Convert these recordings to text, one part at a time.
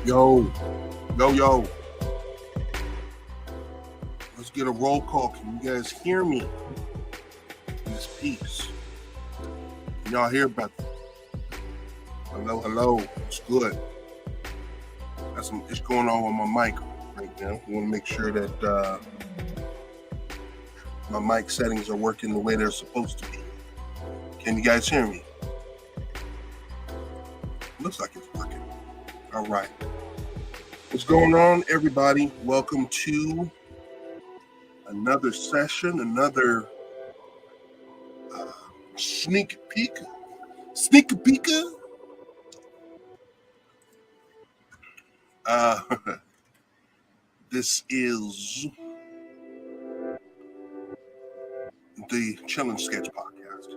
Yo, yo. Let's get a roll call. Can you guys hear me? This piece. Can y'all hear about that? Hello. It's good. Got some ish going on with my mic right now. I want to make sure that my mic settings are working the way they're supposed to be. Can you guys hear me? Looks like it's working. All right. What's going on, everybody? Welcome to another session, another sneak peek. This is the Chillin' Sketch podcast.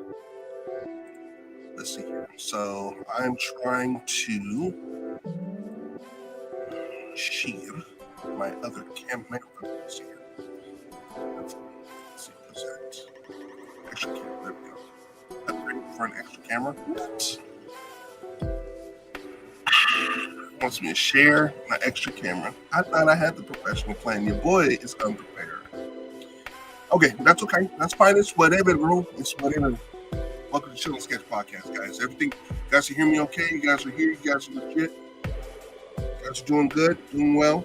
Let's see here. So I'm trying to share my other camera. Let's see here. Let's see, what's that? Extra camera. There we go. Upgrading for an extra camera. What? Wants me to share my extra camera. I thought I had the professional plan. Your boy is unprepared. Okay, that's okay. That's fine. It's whatever, bro. It's whatever. Welcome to Chillin' Sketch Podcast, guys. Everything, you guys can hear me okay? You guys are here. You guys are legit. You guys are doing good, doing well.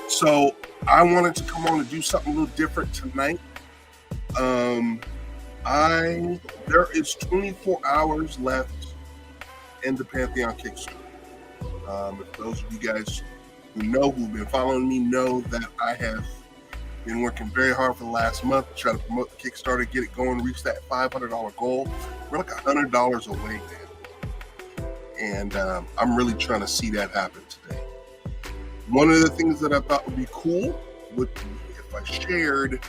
So I wanted to come on and do something a little different tonight. There is 24 hours left in the Pantheon Kickstarter. If those of you guys who've been following me know that I have been working very hard for the last month to try to promote the Kickstarter, get it going, reach that $500 goal. We're like $100 away, man. And I'm really trying to see that happen today. One of the things that I thought would be cool would be if I shared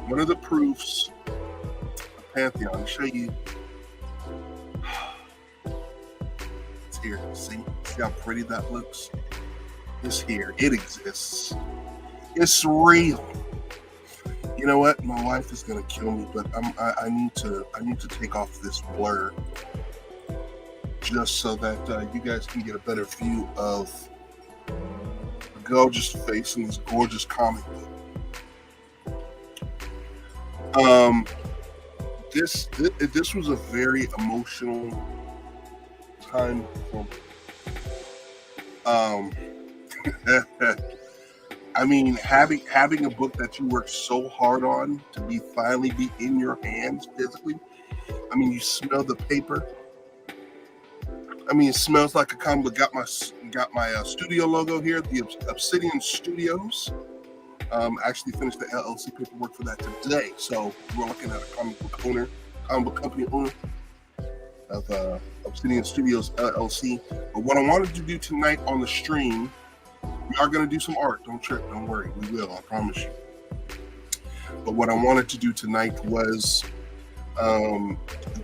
one of the proofs of Pantheon. I'll show you. It's here. See how pretty that looks? It's here. It exists. It's real. You know what? My wife is gonna kill me, but I need to take off this blur just so that you guys can get a better view of the gorgeous face in this gorgeous comic book. This was a very emotional time for me. I mean, having a book that you worked so hard on to finally be in your hands physically. I mean, you smell the paper. I mean, it smells like a comic book. Got my studio logo here, the Obsidian Studios. Actually finished the LLC paperwork for that today. So we're looking at a comic book company owner of Obsidian Studios LLC. But what I wanted to do tonight on the stream, we are going to do some art. Don't trip. Don't worry. We will. I promise you. But what I wanted to do tonight was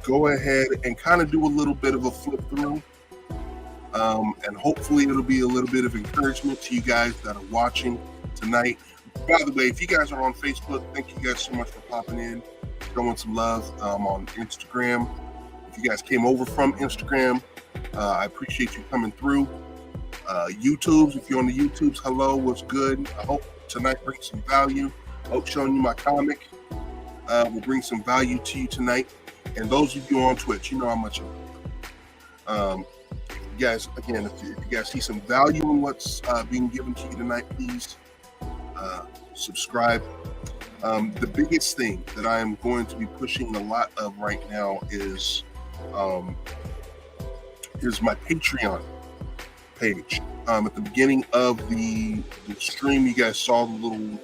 go ahead and kind of do a little bit of a flip through. And hopefully it'll be a little bit of encouragement to you guys that are watching tonight. By the way, if you guys are on Facebook, thank you guys so much for popping in, showing some love on Instagram. If you guys came over from Instagram, I appreciate you coming through. YouTubes, if you're on the YouTubes, hello, what's good? I hope tonight brings some value. I hope showing you my comic will bring some value to you tonight. And those of you on Twitch, you know how much I love you. You guys, again, if you guys see some value in what's being given to you tonight, please subscribe. The biggest thing that I am going to be pushing a lot of right now is my Patreon page. At the beginning of the stream, you guys saw the little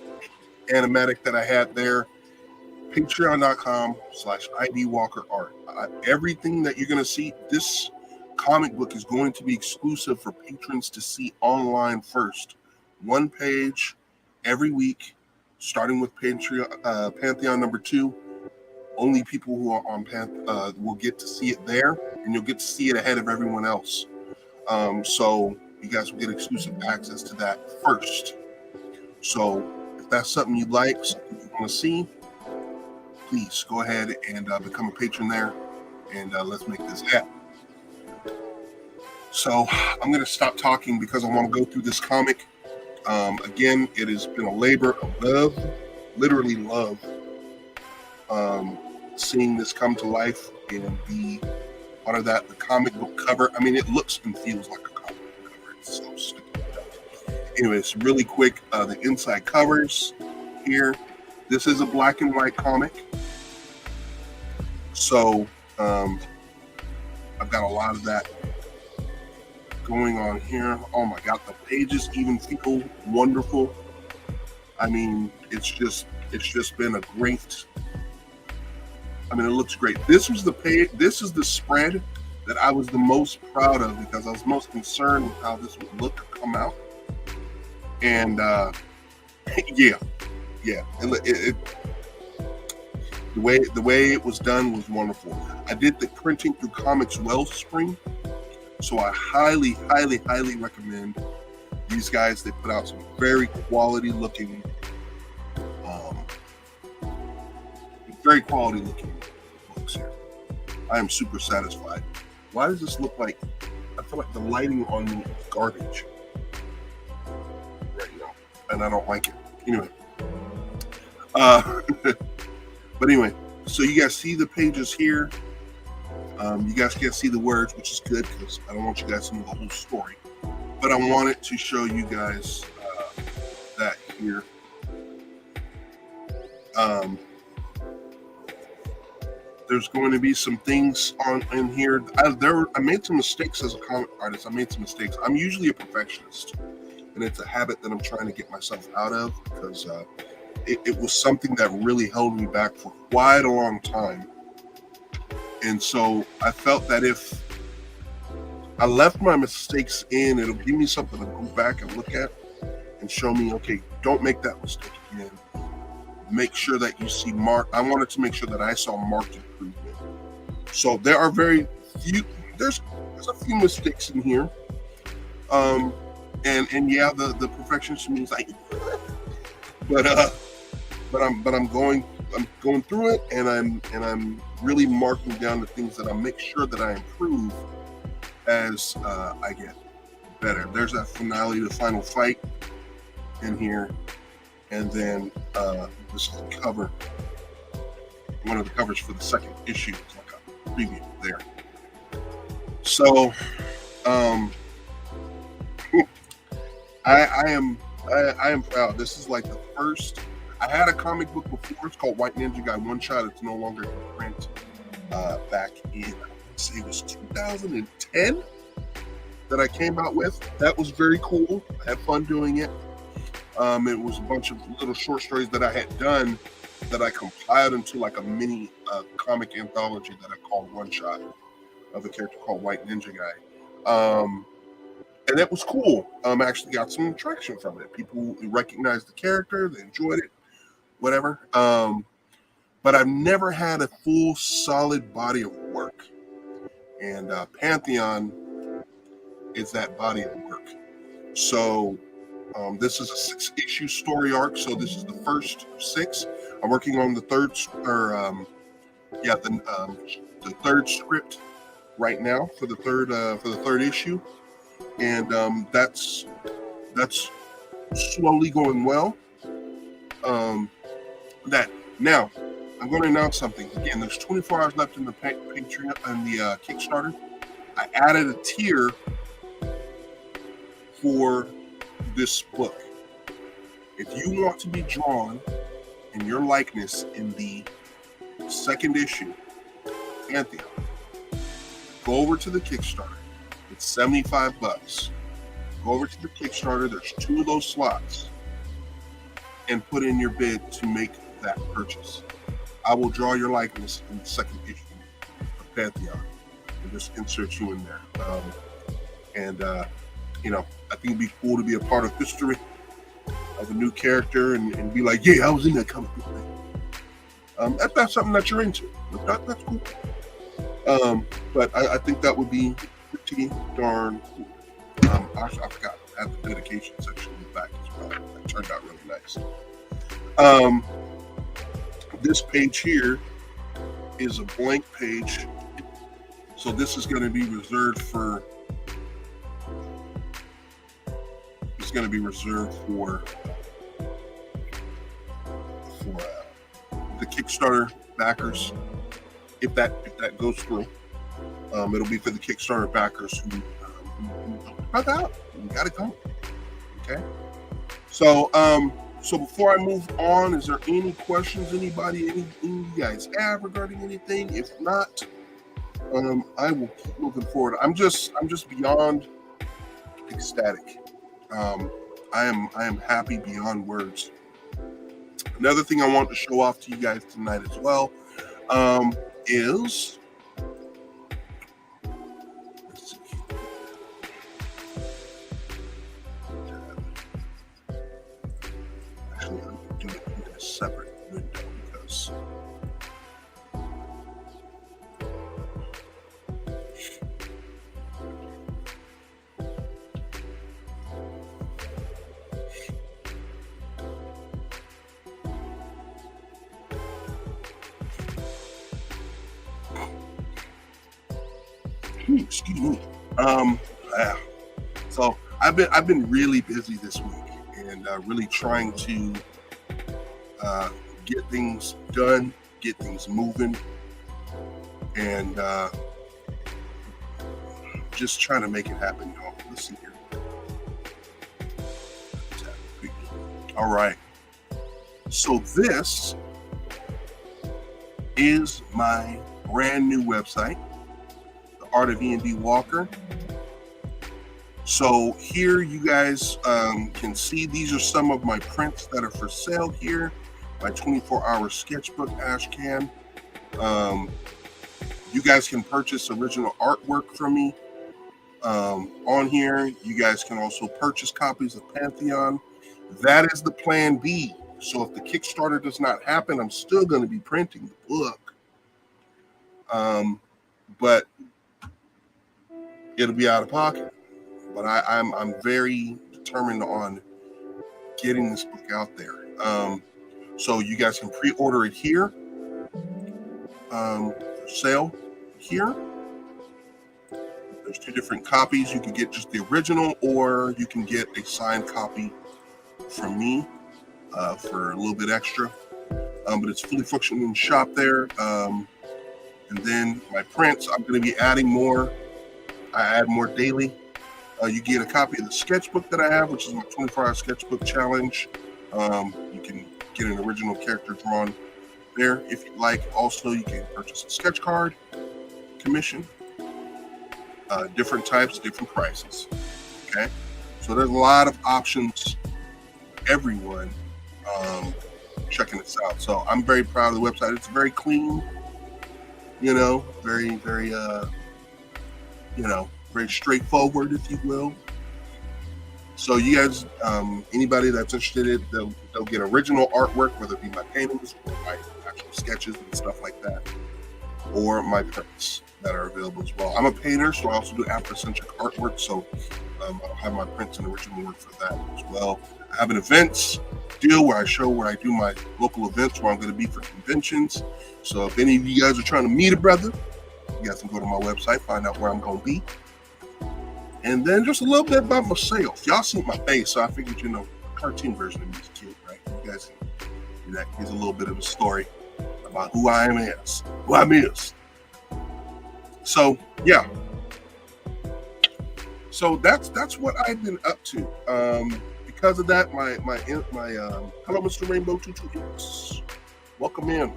animatic that I had there. Patreon.com/IDWalkerArt. Everything that you're going to see, this comic book is going to be exclusive for patrons to see online first. One page every week, starting with Pantheon number 2. Only people who are on will get to see it there, and you'll get to see it ahead of everyone else. So you guys will get exclusive access to that first. So if that's something you like, something you want to see, please go ahead and become a patron there, and let's make this happen. So I'm going to stop talking because I want to go through this comic. Again, it has been a labor of love, literally love, seeing this come to life and be part of that. The comic book cover, I mean, it looks and feels like a comic book cover. It's so stupid. Anyways, really quick, the inside covers here. This is a black and white comic. So I've got a lot of that going on here. Oh my God, the pages even feel wonderful. I mean, it's just been a great. I mean, it looks great. This was the page. This is the spread that I was the most proud of because I was most concerned with how this would look come out. And yeah, the way it was done was wonderful. I did the printing through Comics Wellspring, so I highly recommend these guys. They put out some very quality looking books here. I am super satisfied. Why does this look like? I feel like the lighting on me is garbage right now, and I don't like it. Anyway, but anyway, so you guys see the pages here. You guys can't see the words, which is good because I don't want you guys to know the whole story. But I wanted to show you guys that here. There's going to be some things in here. I made some mistakes as a comic artist. I made some mistakes. I'm usually a perfectionist, and it's a habit that I'm trying to get myself out of because it was something that really held me back for quite a long time. And so I felt that if I left my mistakes in, it'll give me something to go back and look at and show me, okay, don't make that mistake again. Make sure that you see I wanted to make sure that I saw marked improvement. So there are very few, there's a few mistakes in here. And yeah, the perfectionist means but I'm going through it, and I'm really marking down the things that I make sure that I improve as I get better. There's that finale, the final fight in here, and then this is the cover, one of the covers for the second issue. It's like a preview there. So I am proud. This is like the first. I had a comic book before. It's called White Ninja Guy One Shot. It's no longer in print. Back in, I would say it was 2010 that I came out with. That was very cool. I had fun doing it. It was a bunch of little short stories that I had done that I compiled into like a mini comic anthology that I called One Shot of a character called White Ninja Guy. And that was cool. I actually got some traction from it. People recognized the character, they enjoyed it, whatever. But I've never had a full, solid body of work. And Pantheon is that body of work. So this is a 6-issue story arc. So this is the first 6. I'm working on the third, the third script right now for the third issue. And that's slowly going well. That now I'm going to announce something again. There's 24 hours left in the Patreon and the Kickstarter. I added a tier for this book. If you want to be drawn in your likeness in the second issue, Pantheon, go over to the Kickstarter. It's $75. Go over to the Kickstarter. There's 2 of those slots, and put in your bid to make that purchase. I will draw your likeness in the second issue of Pantheon and just insert you in there. I think it'd be cool to be a part of history of a new character and be like, yeah, I was in that comic book. If that's something that you're into, that's cool. But I think that would be pretty darn cool. I forgot I had the dedication section in the back as well. That turned out really nice. This page here is a blank page, so this is going to be reserved for going to be reserved for the Kickstarter backers. If that goes through, it'll be for the Kickstarter backers who help out. You got it coming. Okay. So before I move on, is there any questions any you guys have regarding anything? If not, I will keep moving forward. I'm just beyond ecstatic. I am happy beyond words. Another thing I want to show off to you guys tonight as well is, let's see. Actually, I'm going to do it in a separate window because excuse me. Yeah. So I've been really busy this week and really trying to get things done, get things moving, and just trying to make it happen, y'all. Let's see here. All right. So this is my brand new website, The Art of E&D Walker. So here you guys can see these are some of my prints that are for sale here. My 24-hour sketchbook ash can. You guys can purchase original artwork from me on here. You guys can also purchase copies of Pantheon. That is the plan B. So if the Kickstarter does not happen, I'm still going to be printing the book. But it'll be out of pocket. But I'm very determined on getting this book out there. So you guys can pre-order it here. For sale here. There's 2 different copies. You can get just the original, or you can get a signed copy from me for a little bit extra. But it's fully functioning in the shop there. And then my prints, I'm going to be adding more. I add more daily. You get a copy of the sketchbook that I have, which is my 24-hour sketchbook challenge. You can get an original character drawn there if you like. Also, you can purchase a sketch card, commission, different types, different prices. Okay, so there's a lot of options. Everyone checking this out. So I'm very proud of the website. It's very clean. Very very straightforward, if you will. So you guys, anybody that's interested in it, they'll get original artwork, whether it be my paintings or my actual sketches and stuff like that, or my prints that are available as well. I'm a painter, so I also do Afrocentric artwork, so I'll have my prints and original work for that as well. I have an events deal where I do my local events where I'm going to be for conventions. So if any of you guys are trying to meet a brother, you guys can go to my website, find out where I'm going to be. And then just a little bit about myself. Y'all see my face, so I figured, a cartoon version of me is cute, right? You guys can do that. Here's a little bit of a story about who I am who I'm is. So, yeah. So that's what I've been up to. Because of that, my hello, Mr. Rainbow 228. Welcome in.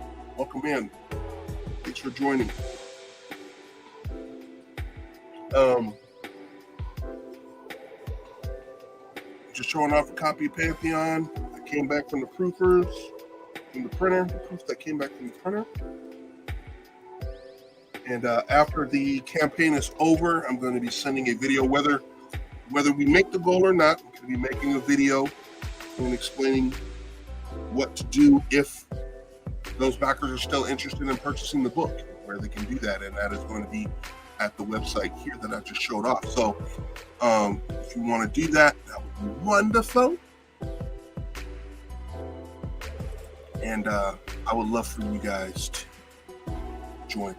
Thanks for joining. Just showing off a copy of Pantheon. I came back from the proofers, from the printer, the proofs that came back from the printer. And after the campaign is over, I'm going to be sending a video, whether we make the goal or not. I'm going to be making a video and explaining what to do if those backers are still interested in purchasing the book, where they can do that. And that is going to be at the website here that I just showed off. So if you want to do that, that would be wonderful. And I would love for you guys to join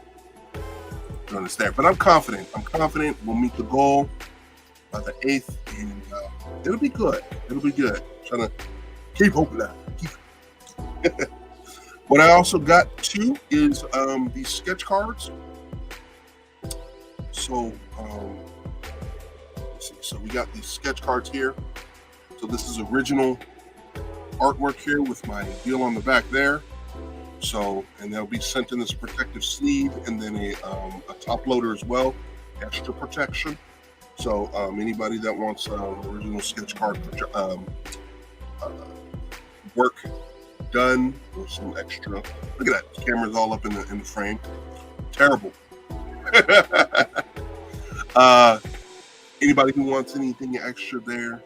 us there. But I'm confident we'll meet the goal. by the 8th, and it'll be good. It'll be good. Trying to keep hoping that. What I also got too is these sketch cards. So let's see. So we got these sketch cards here. So this is original artwork here with my deal on the back there. So, and they'll be sent in this protective sleeve, and then a top loader as well, extra protection. So anybody that wants original sketch card work done or some extra, look at that, the camera's all up in the frame. Terrible. Anybody who wants anything extra there,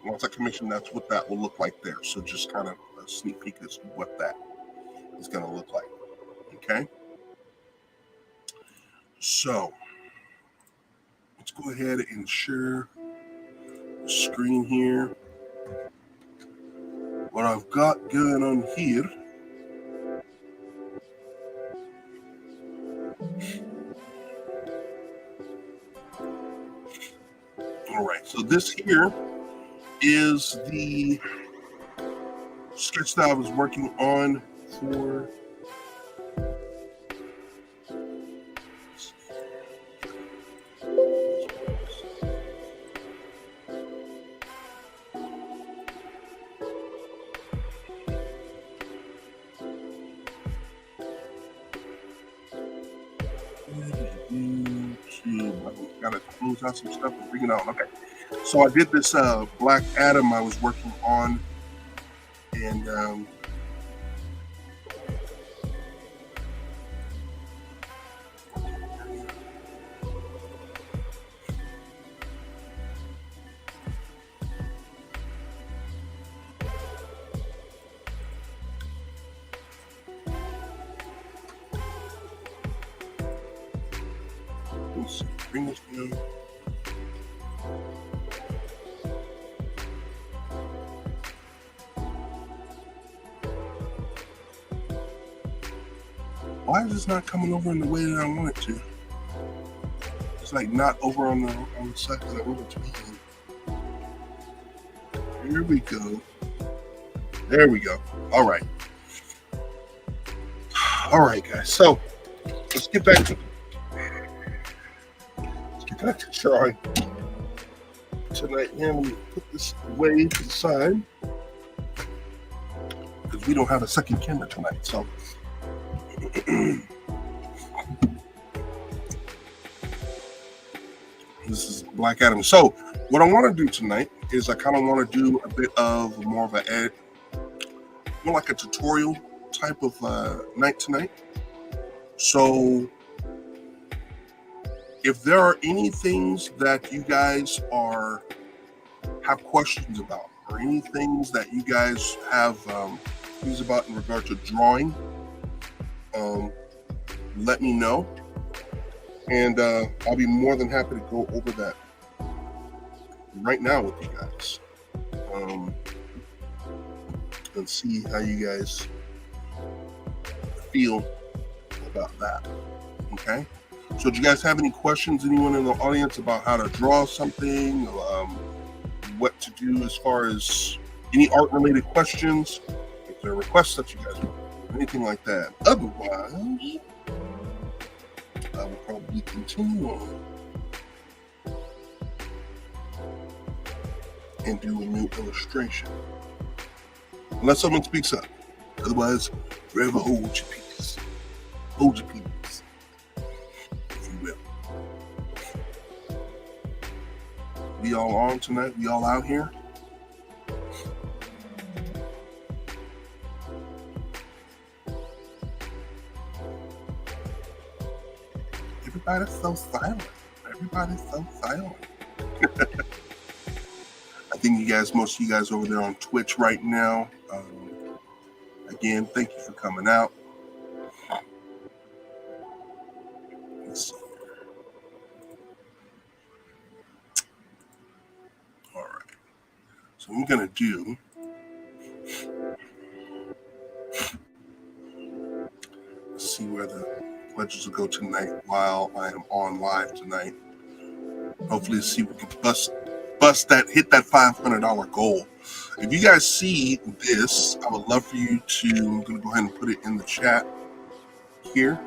once I commission, that's what that will look like there. So just kind of a sneak peek as to what that is going to look like. Okay. So let's go ahead and share the screen here. What I've got going on here all right, so this here is the sketch that I was working on for gotta close out some stuff and bring it out. Okay. So I did this Black Adam I was working on, and let's bring this down. Why is this not coming over in the way that I want it to? It's like not over on the side that I want it to be in. Here we go. There we go. All right. All right, guys. So let's get back to drawing tonight. Here, let me put this away to the side because we don't have a second camera tonight. So this is Black Adam. So what I want to do tonight is I kind of want to do a bit of more of a more like a tutorial type of night tonight. So if there are any things that you guys have questions about, or any things that you guys have things about in regard to drawing, let me know, and I'll be more than happy to go over that right now with you guys, and see how you guys feel about that. Okay. So do you guys have any questions, anyone in the audience, about how to draw something, what to do as far as any art related questions? If there are requests that you guys want, anything like that. Otherwise, I will probably continue on and do a new illustration. Unless someone speaks up. Otherwise, forever hold your peace. Hold your peace, if you will. We all on tonight? We all out here? Everybody's so silent. Everybody's so silent. I think most of you guys over there on Twitch right now, again, thank you for coming out. Let's see. All right. So I'm going to do, let's see where the pledges will go tonight while I am on live tonight. Hopefully, see if we can hit that $500 goal. If you guys see this, I would love for you to. I'm going to go ahead and put it in the chat here.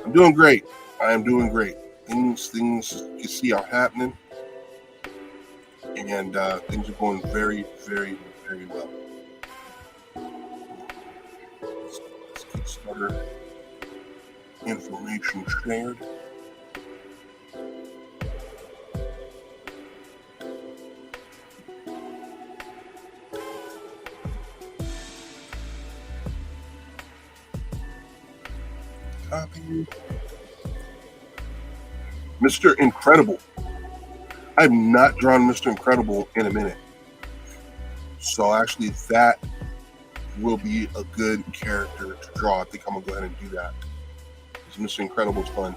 I'm doing great. I am doing great. Things you see are happening, and things are going very, very, very well. Let's Kickstarter information shared. Copy. Mr. Incredible. I've not drawn Mr. Incredible in a minute. So actually that will be a good character to draw. I think I'm gonna go ahead and do that. Because Mr. Incredible's fun.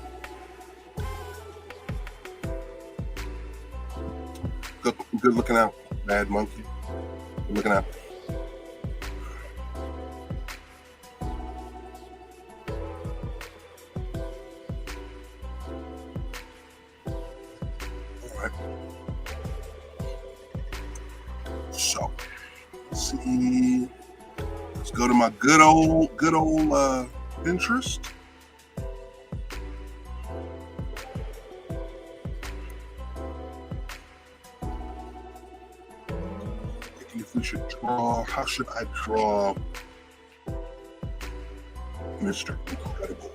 Good looking out, Bad Monkey. Good looking out. So, let's see. Let's go to my good old Pinterest. Thinking if we should draw. How should I draw Mr. Incredible?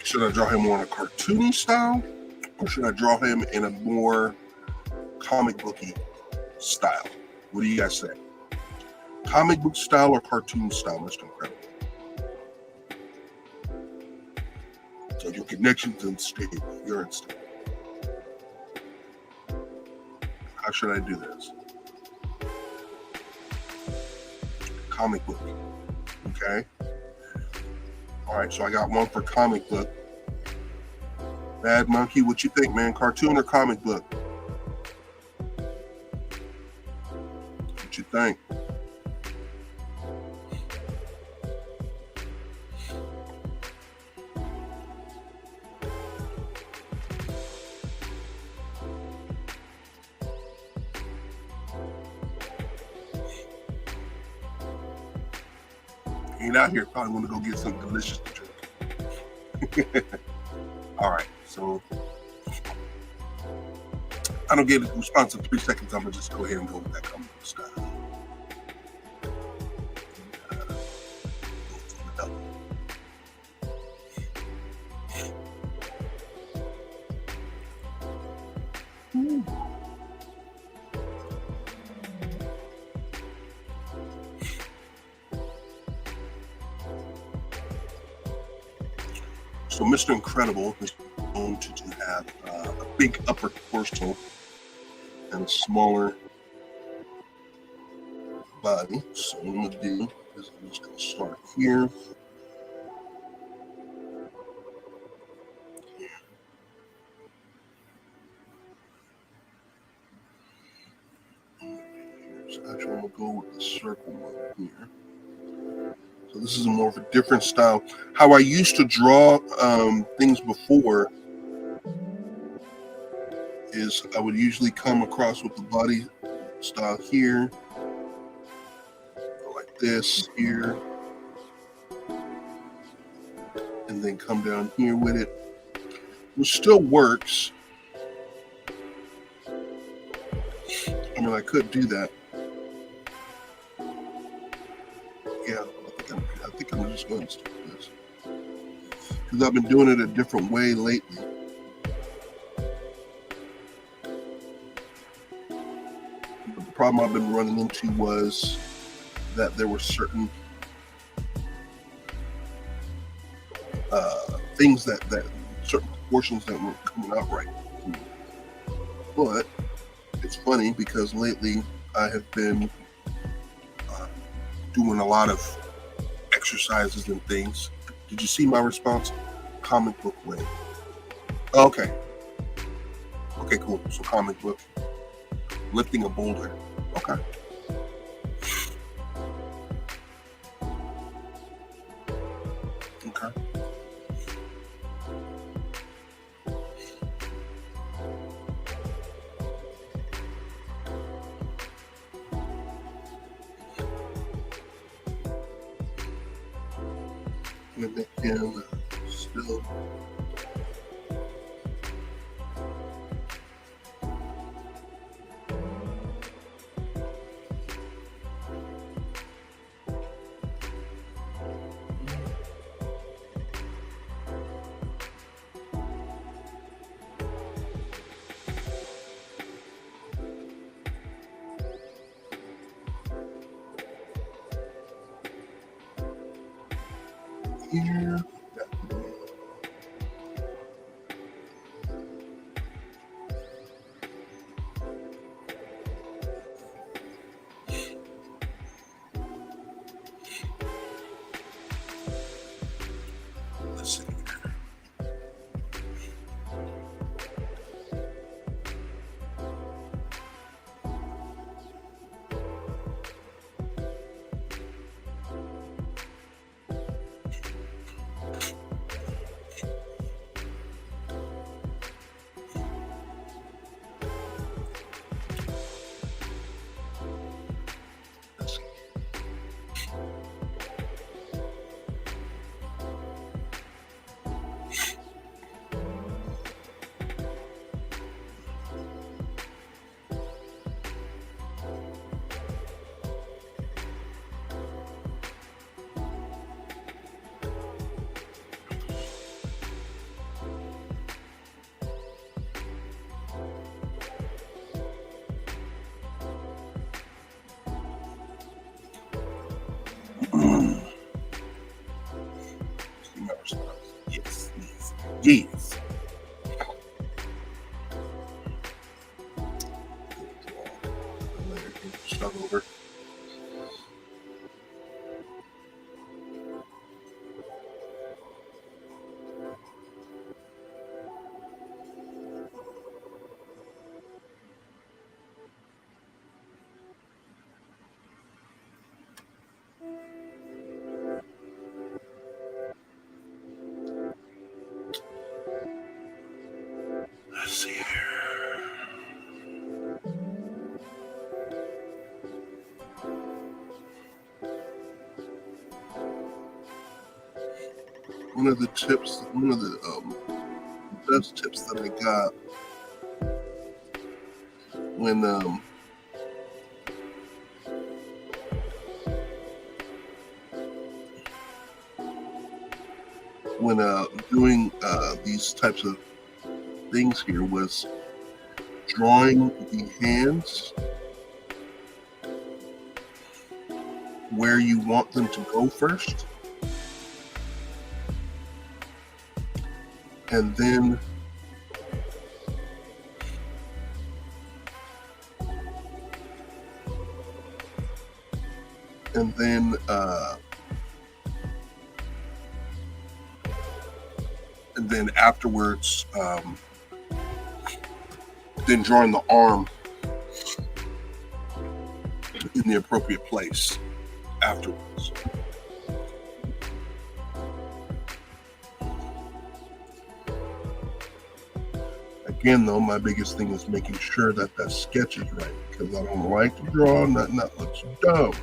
Should I draw him more in a cartoony style? Or should I draw him in a more comic booky style? What do you guys say? Comic book style or cartoon style, Mr. Incredible? So your connection's unstable. You're unstable. How should I do this? Comic book. Okay. All right, so I got one for comic book. Bad Monkey, what you think, man? Cartoon or comic book? What you think? Ain't out here, probably want to go get something delicious to drink. All right, so I don't get a response in 3 seconds. I'm gonna just go ahead and go with that comic book style. So Mr. Incredible is going to have a big upper torso and a smaller body. So what I'm going to do is I'm just going to start here. So actually I'm going to go with the circle one here. So this is more of a different style. How I used to draw things before is I would usually come across with the body style here, like this here, and then come down here with it, which still works. I mean, I could do that. Yeah. I think I'm just going to stick with this because I've been doing it a different way lately. But the problem I've been running into was that there were certain things that certain proportions that weren't coming out right. But it's funny because lately I have been doing a lot of exercises and things. Did you see my response? Comic book way. Okay. Okay, cool. So comic book. Lifting a boulder. Okay. Okay. can still. Here. Let's see. Yes, yes, yes. Start over. Let's see here. One of the best tips that I got when doing these types of things here was drawing the hands where you want them to go first, and then afterwards, then drawing the arm in the appropriate place afterwards. Again, though, my biggest thing is making sure that that sketch is right, because I don't like to draw nothing that looks dumb.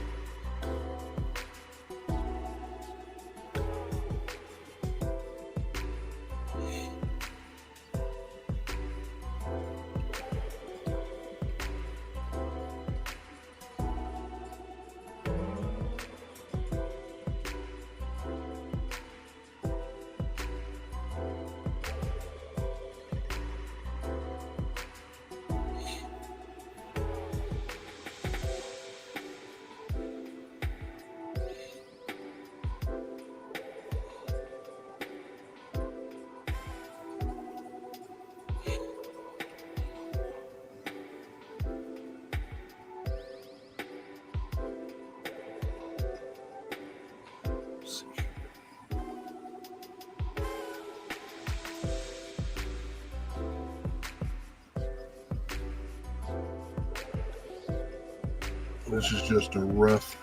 This is just a rough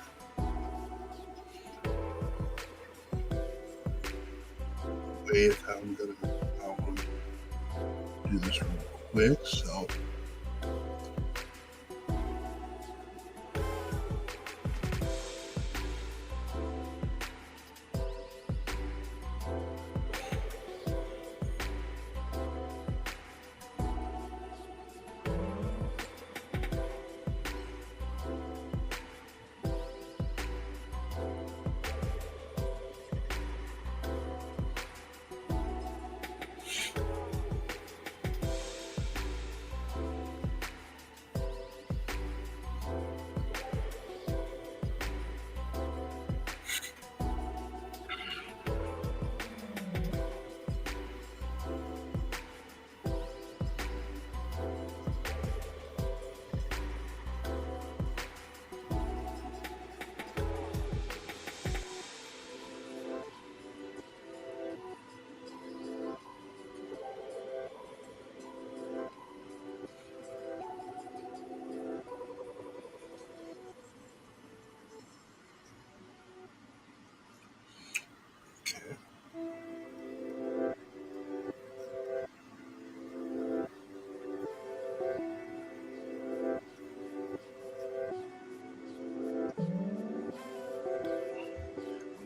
way of how I'm going to do this real quick. So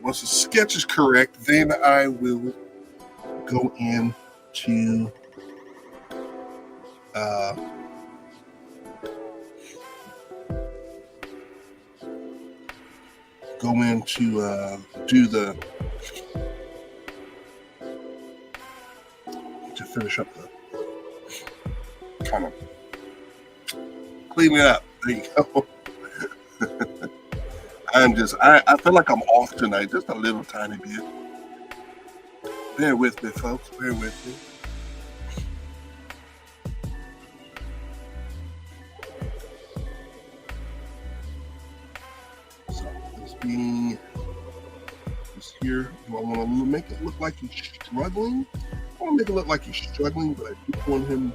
Once the sketch is correct, then I will go into do the to finish up the kind of clean it up. There you go. I feel like I'm off tonight, just a little tiny bit. Bear with me, folks. Bear with me. So this being this here, do I want to make it look like he's struggling? I want to make it look like he's struggling, but I do want him.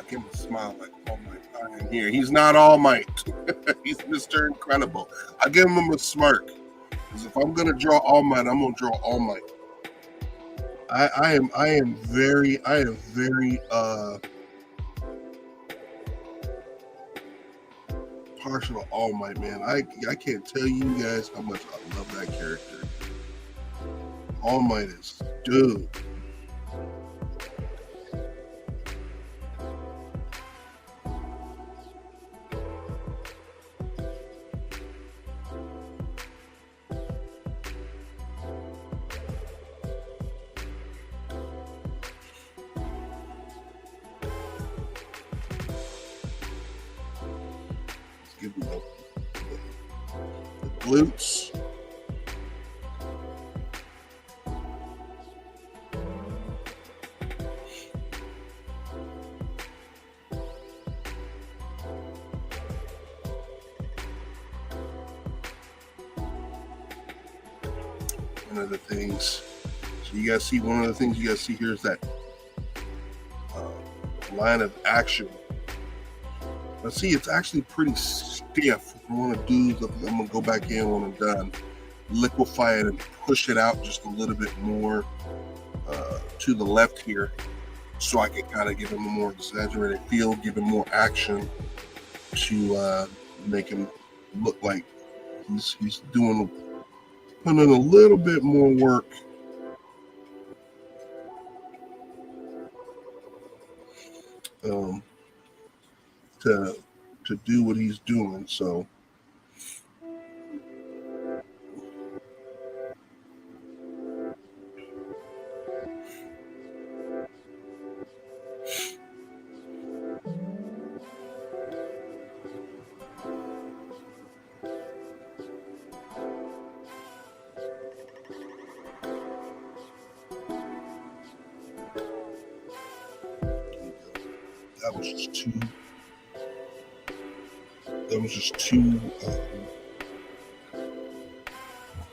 Give him a smile like All Might. I am here. He's not All Might. He's Mr. Incredible. I give him a smirk. Because if I'm gonna draw All Might, I'm gonna draw All Might. I am very partial to All Might, man. I can't tell you guys how much I love that character. All Might is dude. Give him the glutes. One of the things, so you guys see, one of the things you guys see here is that line of action. But see, it's actually pretty stiff. What I want to do is I'm going to go back in when I'm done, liquefy it and push it out just a little bit more to the left here, so I can kind of give him a more exaggerated feel, give him more action to make him look like he's putting in a little bit more work. To do what he's doing. So that was just too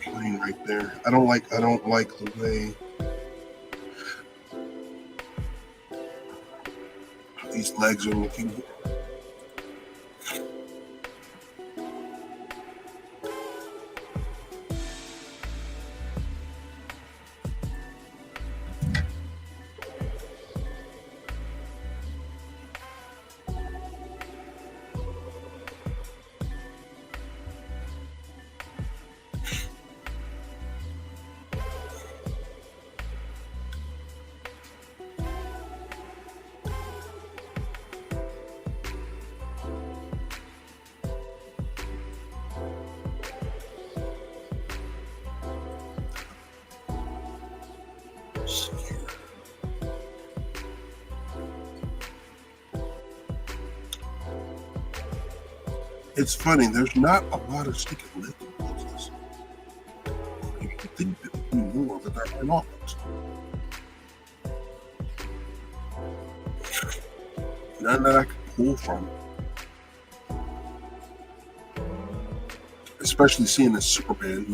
plain right there. I don't like the way these legs are looking. It's funny, there's not a lot of stick and lift business. You would think there would be more, but there are not. None that I could pull from. Especially seeing this Superman,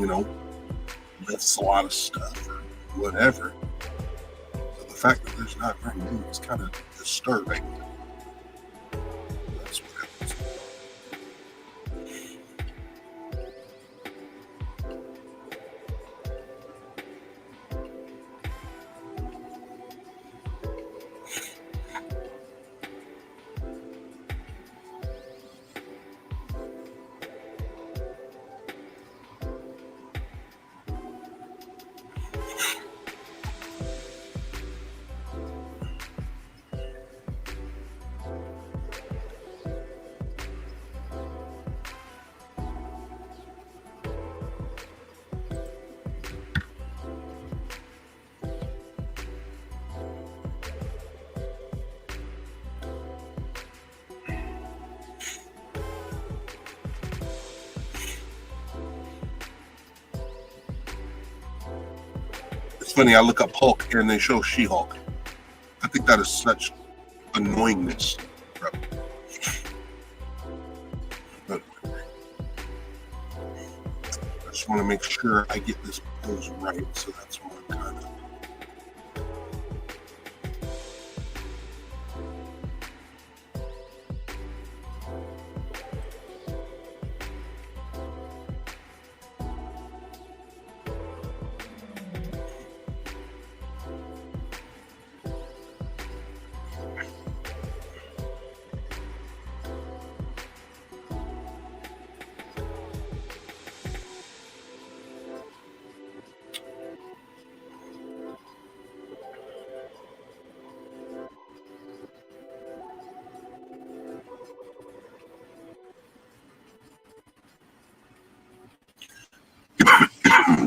lifts a lot of stuff or whatever. So the fact that there's not very many is kind of disturbing. That's what happens. It's funny, I look up Hulk here and they show She-Hulk. I think that is such annoyingness. But I just want to make sure I get this pose right, so that's what I'm kind of.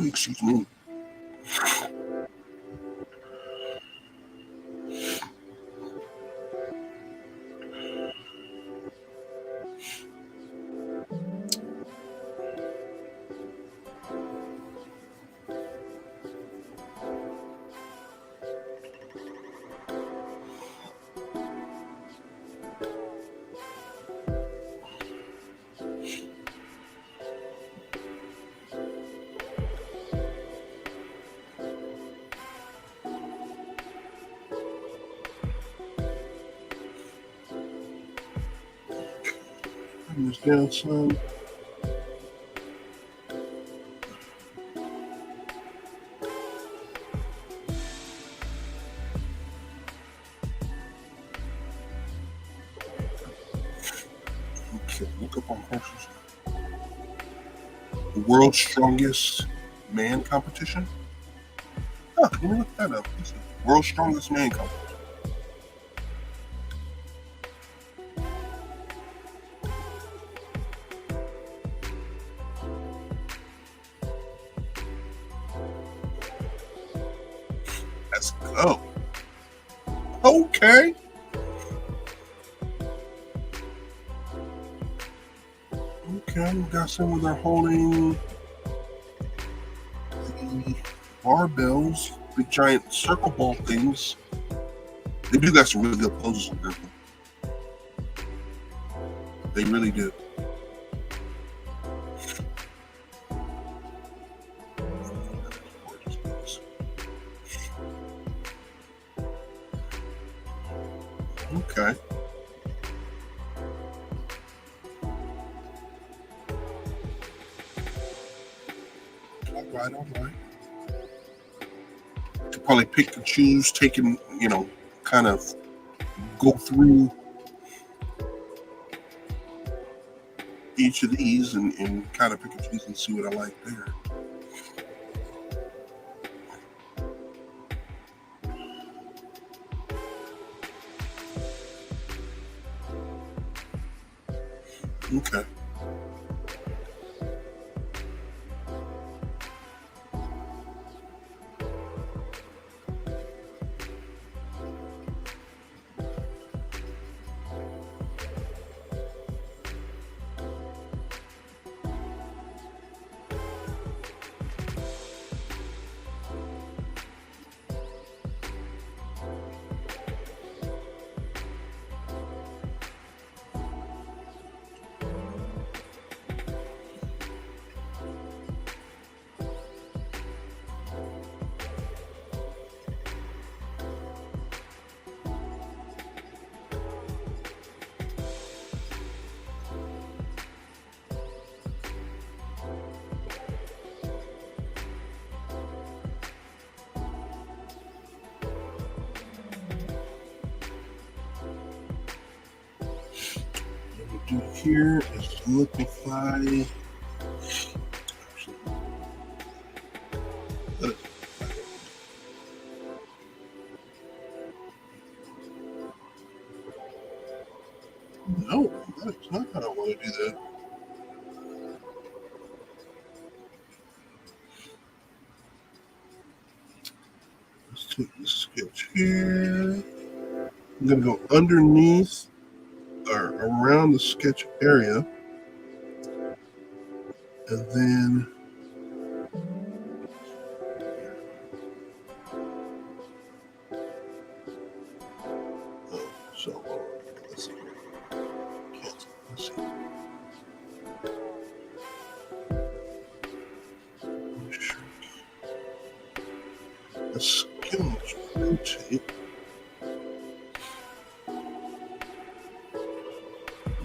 Excuse me. Bring this down some. Okay, look up on horses. The world's strongest man competition? Oh, let me look that up. World's strongest man competition. Let's go. Okay. Okay, we got some of their holding the barbells, big giant circle ball things. They do got some really good poses on them. They really do. Okay. All right. Could probably pick and choose, taking, kind of go through each of these and kind of pick and choose and see what I like there. Okay. here is liquefy. No, that's not how I want to do that. Let's take this sketch here. I'm going to go underneath or around the sketch area. And then let's see. Let's see. The skills rotate.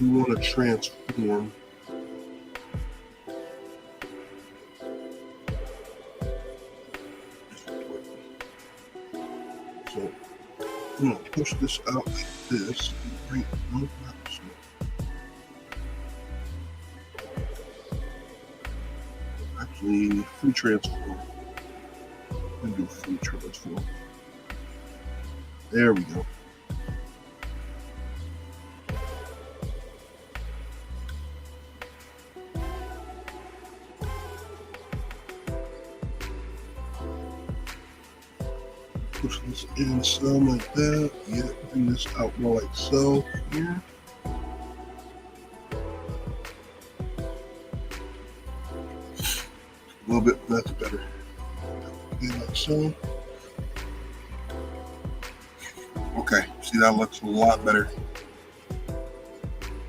We want to transform. So I'm going to push this out like this. Bring it right back. Actually, free transform. And do free transform. There we go. Push this in some like that. Yeah, bring this out more like so here. A little bit, that's better. Okay, like so. Okay, see, that looks a lot better.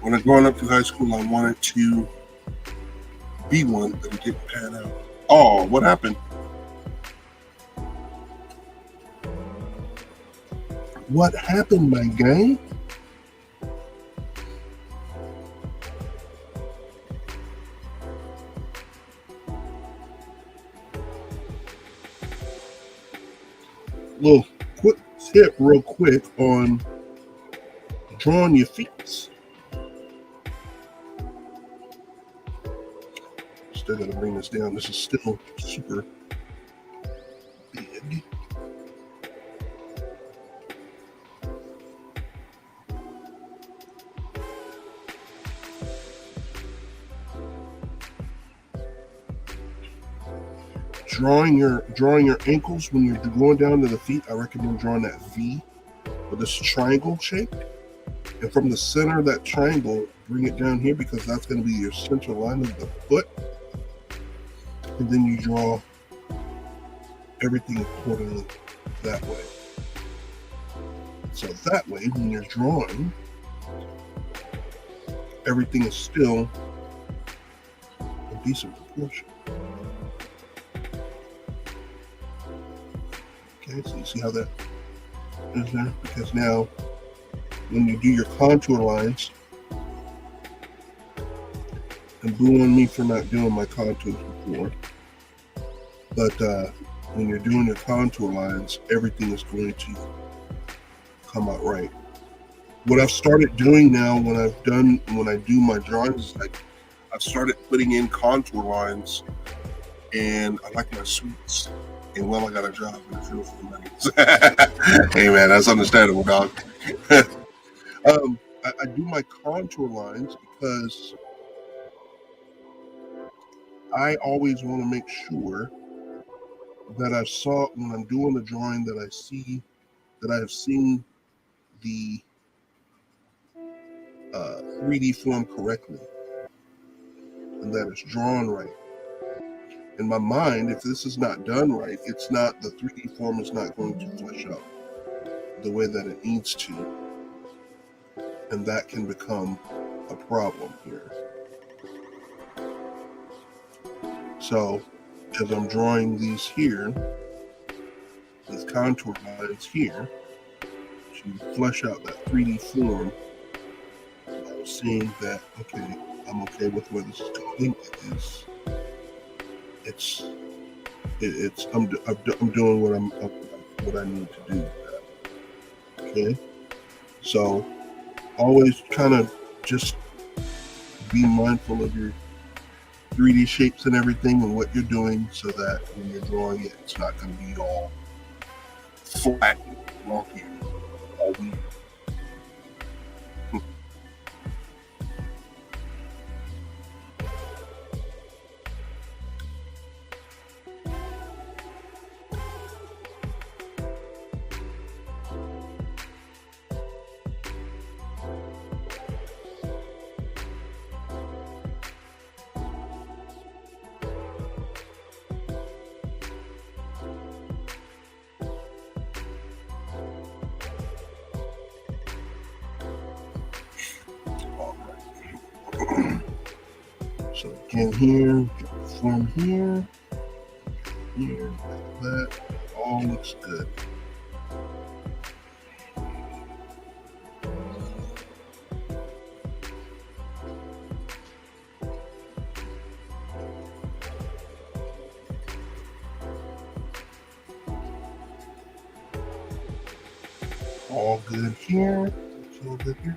When I was growing up through high school, I wanted to be one, but it didn't pan out. Oh, what happened? What happened, my guy? Little quick tip real quick on drawing your feet. Still gotta bring this down. This is still super big. Drawing your ankles when you're going down to the feet, I recommend drawing that V with this triangle shape. And from the center of that triangle, bring it down here because that's going to be your center line of the foot. And then you draw everything accordingly that way. So that way, when you're drawing, everything is still a decent proportion. Okay, so you see how that is there? Because now, when you do your contour lines, and boo on me for not doing my contours before, but when you're doing your contour lines, everything is going to come out right. What I've started doing now when I do my drawings is like I've started putting in contour lines, and I like my sweets. And well, I got a job and I feel for the money. Hey man, that's understandable, dog. I do my contour lines because I always want to make sure that I saw when I'm doing the drawing that I have seen the 3D form correctly and that it's drawn right. In my mind, if this is not done right, the 3D form is not going to flesh out the way that it needs to. And that can become a problem here. So, as I'm drawing these contour lines here, to flesh out that 3D form, I was seeing that, okay, I'm okay with where this is going. I'm doing what I need to do with that. Okay, so always kind of just be mindful of your 3D shapes and everything and what you're doing, so that when you're drawing it, it's not going to be all flat and wonky, all weird. So again here, form here, here, like that, all looks good. All good here, it's all good here.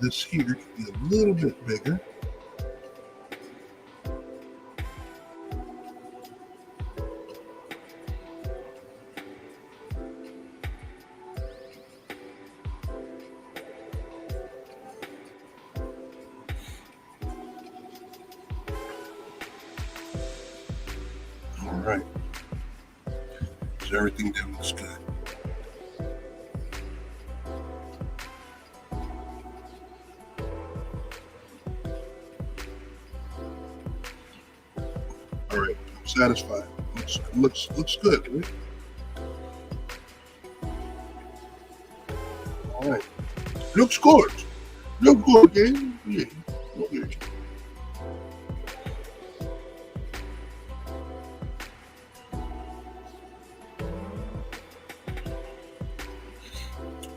This here could be a little bit bigger. All right, so everything there looks good. All right, I'm satisfied. Looks good, right? All right, looks good. Look good, yeah. Okay.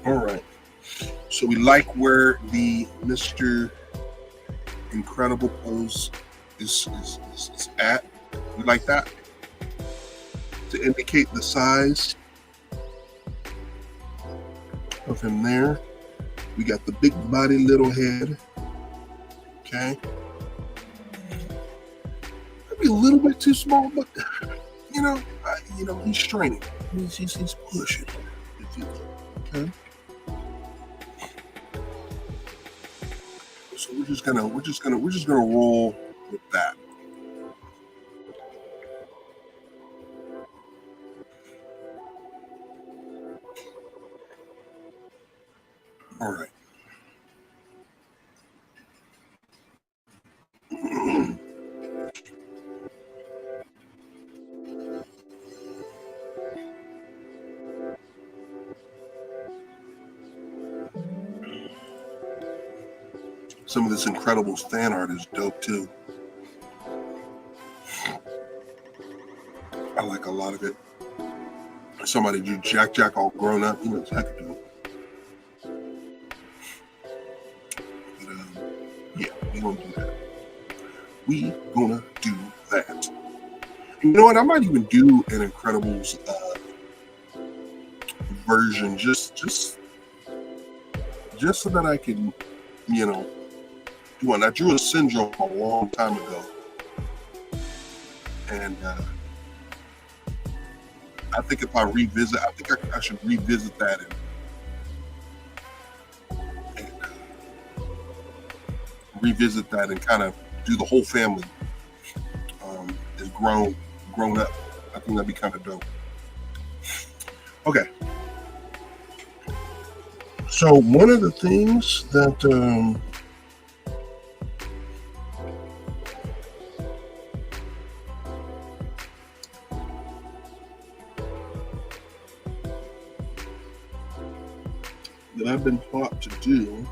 All right. So we like where the Mr. Incredible pose is at. We like that to indicate the size of him there. We got the big body, little head. Okay. Maybe a little bit too small, but he's training. He's pushing. Okay. So we're just gonna roll with that. All right. Some of this Incredibles fan art is dope too. I like a lot of it. Somebody drew Jack all grown up. It's heck dope. But yeah, we gonna do that. We gonna do that. You know what? I might even do an Incredibles version just so that I can, do one. I drew a Syndrome a long time ago, and I think if I revisit, I should revisit that and revisit that and kind of do the whole family is grown up. I think that'd be kind of dope. Okay. So one of the things that that I've been taught to do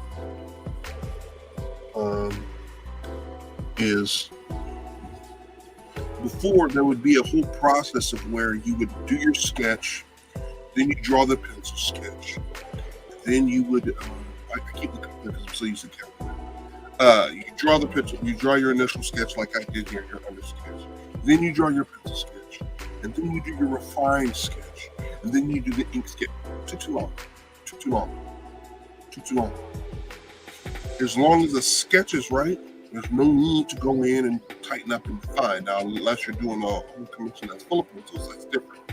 is, before there would be a whole process of where you would do your sketch, then you draw the pencil sketch, then you would I keep looking at it because I'm so used to counting. You draw the pencil, you draw your initial sketch like I did here, your under sketch. Then you draw your pencil sketch, and then you do your refined sketch, and then you do the ink sketch. Too long. As long as the sketch is right, There's no need to go in and tighten up and define. Now, unless you're doing a whole commission that's full of pencils, that's different.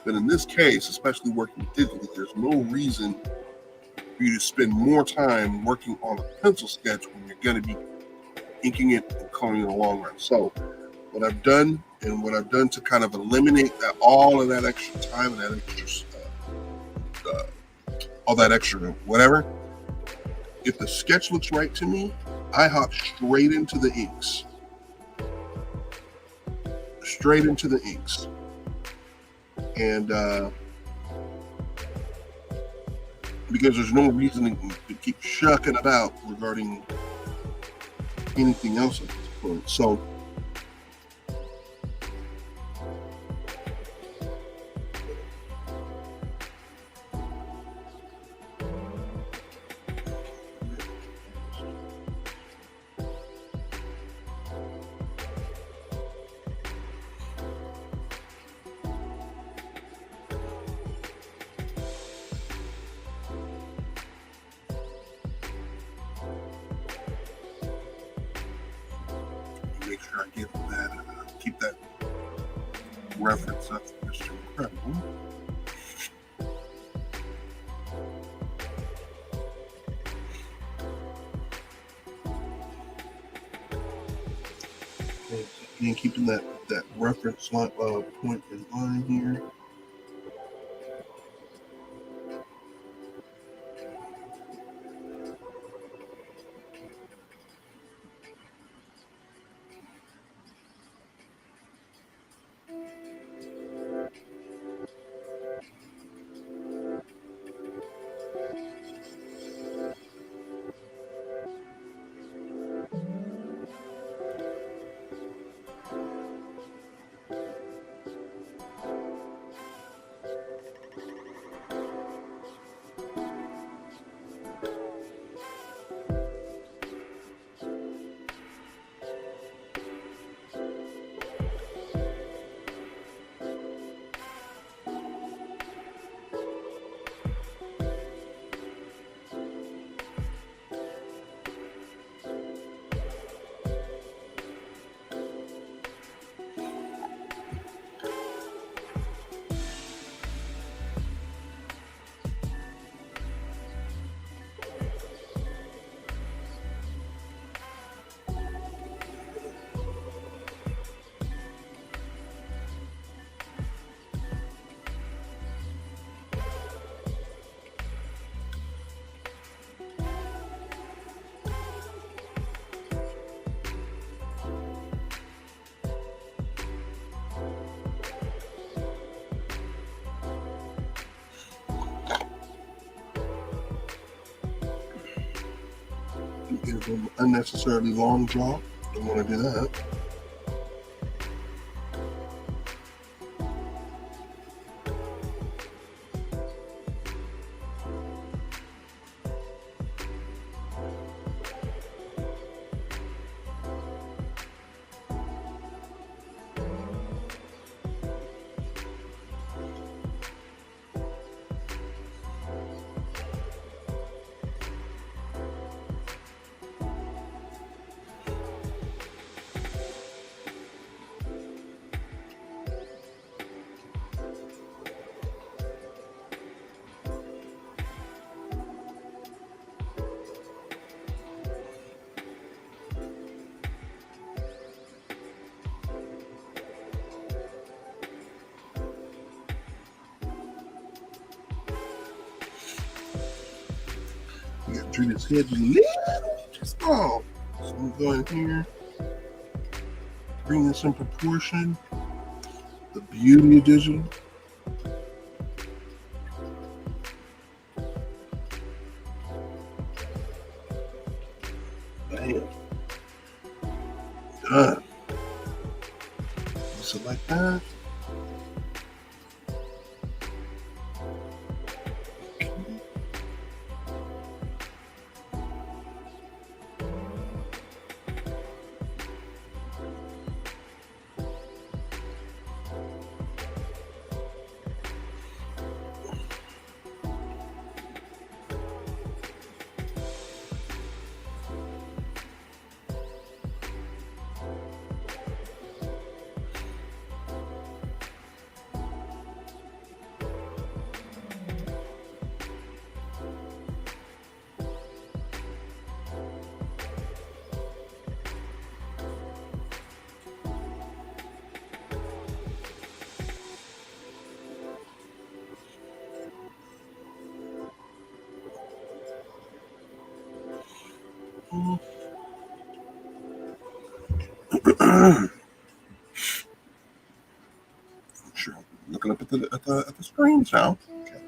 But in this case, especially working digitally, there's no reason for you to spend more time working on a pencil sketch when you're going to be inking it and coloring in the long run. So what I've done to kind of eliminate all of that extra time and that extra all that extra whatever, if the sketch looks right to me, I hop straight into the inks. And because there's no reason to keep shucking about regarding anything else at this point. So make sure I get that, keep that reference up. Mr. Incredible. And keeping that reference point in line here. Is an unnecessarily long draw. Don't want to do that. Treat his head just a little too small. So I'm going here, bring this in proportion. The beauty of digital. Bam. Done. So like that. Sure. Looking up at the screens now. Okay.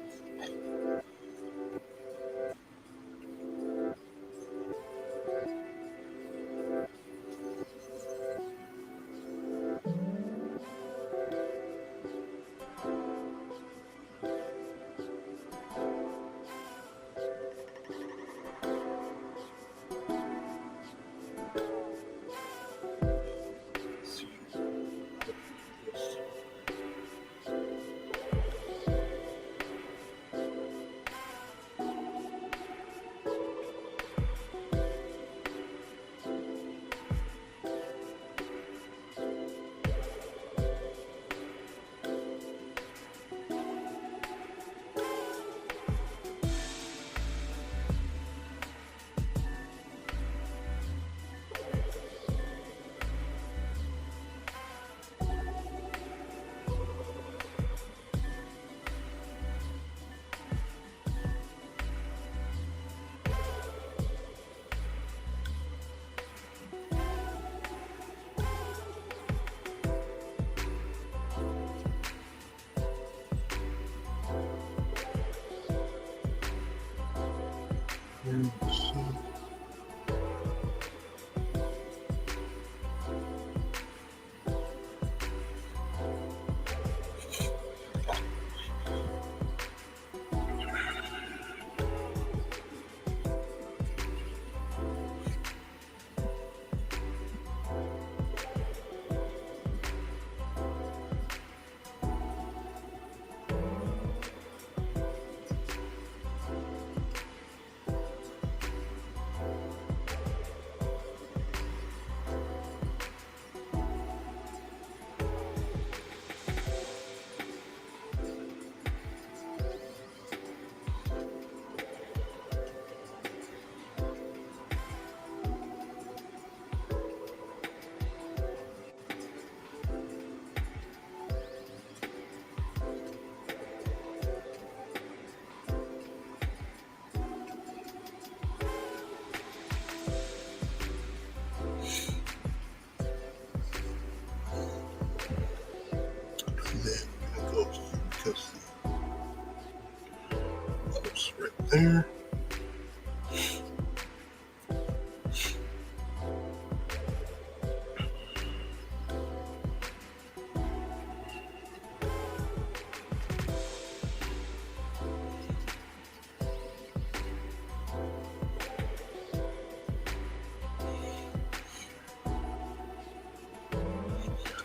Right there.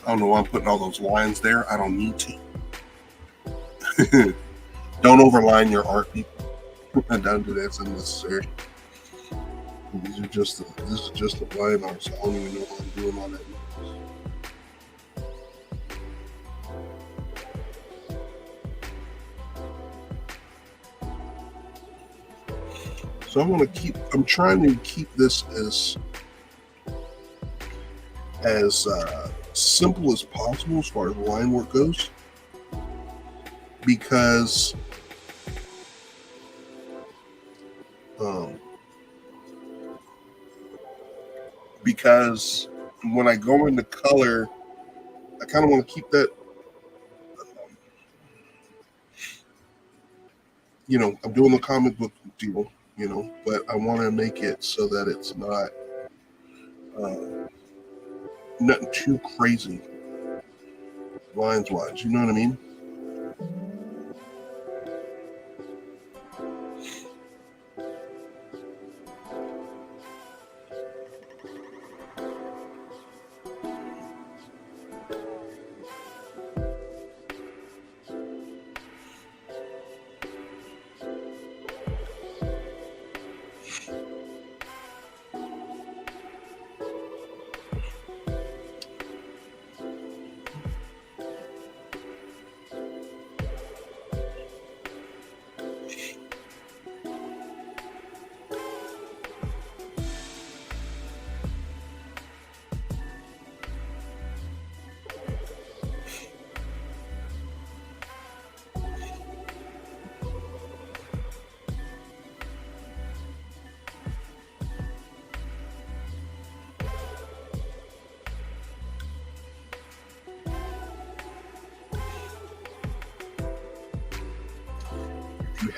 I don't know why I'm putting all those lines there. I don't need to. Don't overline your art, people. Don't do that. It's unnecessary. This is just a line art, so I don't even know what I'm doing on that. So I'm trying to keep this as simple as possible as far as line work goes, because when I go into color, I kind of want to keep that, I'm doing the comic book deal, but I want to make it so that it's not nothing too crazy lines wise. You know what I mean?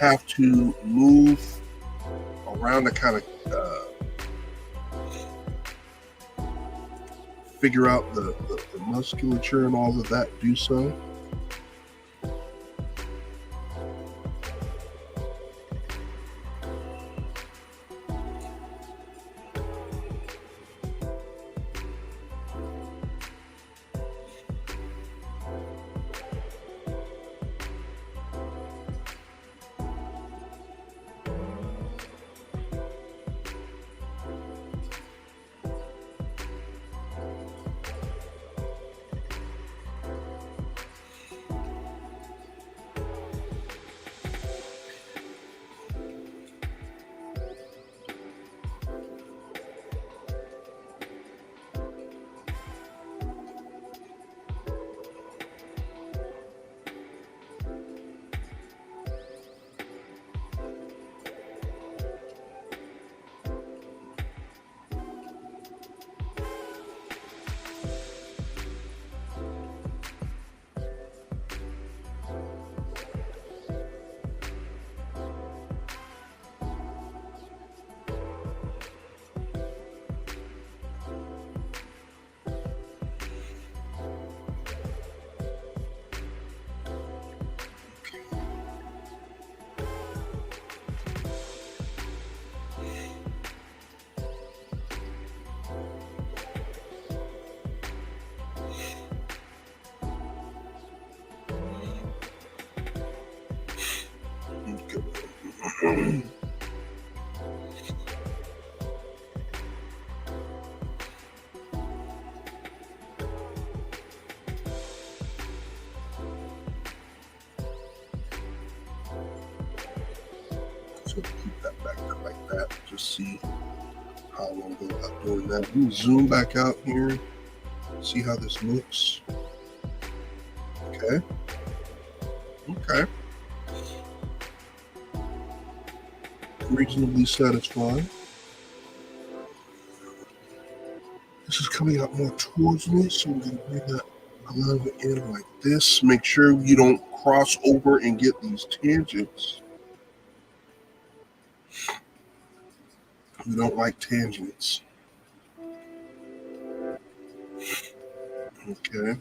have to move around to kind of figure out the musculature and all of that, do so. So keep that back there like that. Just see how long go about doing that. We zoom back out here. See how this looks. Okay. Okay. Reasonably satisfying. This is coming out more towards me, so we're going to bring that a little bit in like this. Make sure you don't cross over and get these tangents. We don't like tangents. Okay.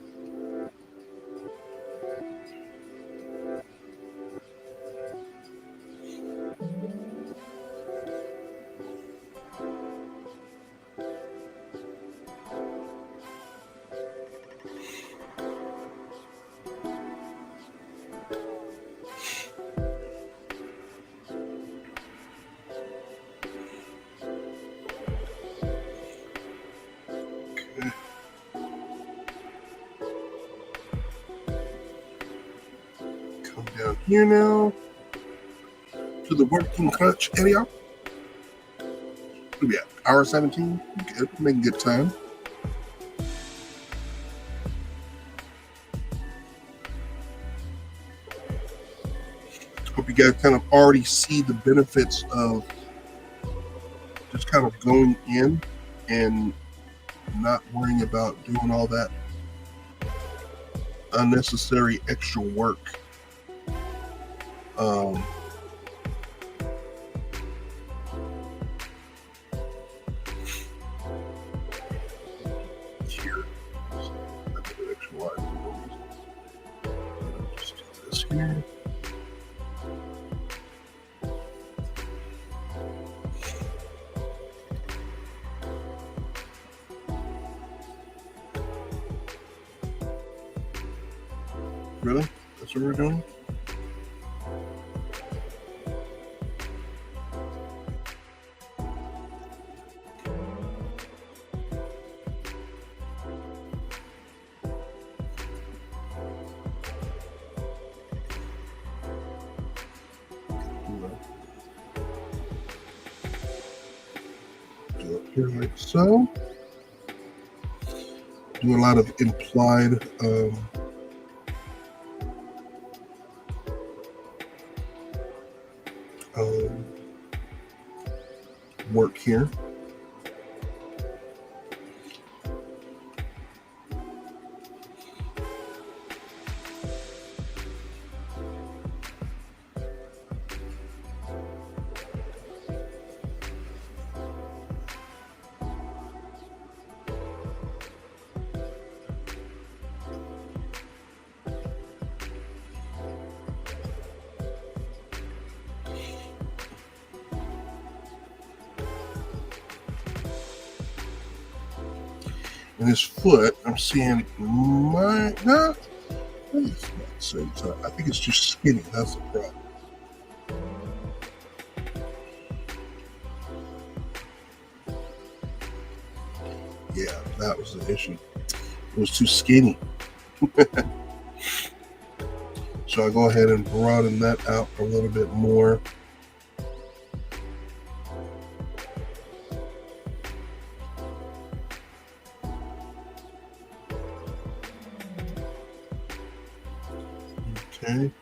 Come down here now to the working clutch area. What are we at? Hour 17? Good. Making good time. Hope you guys kind of already see the benefits of just kind of going in and not worrying about doing all that unnecessary extra work. Here, extra wide. Just do this here. Really? That's what we're doing? Do it here like so. Do a lot of implied work here. And his foot, I'm seeing might not. It's about the same time. I think it's just skinny. That's the problem. Yeah, that was the issue. It was too skinny. So I go ahead and broaden that out a little bit more. Okay.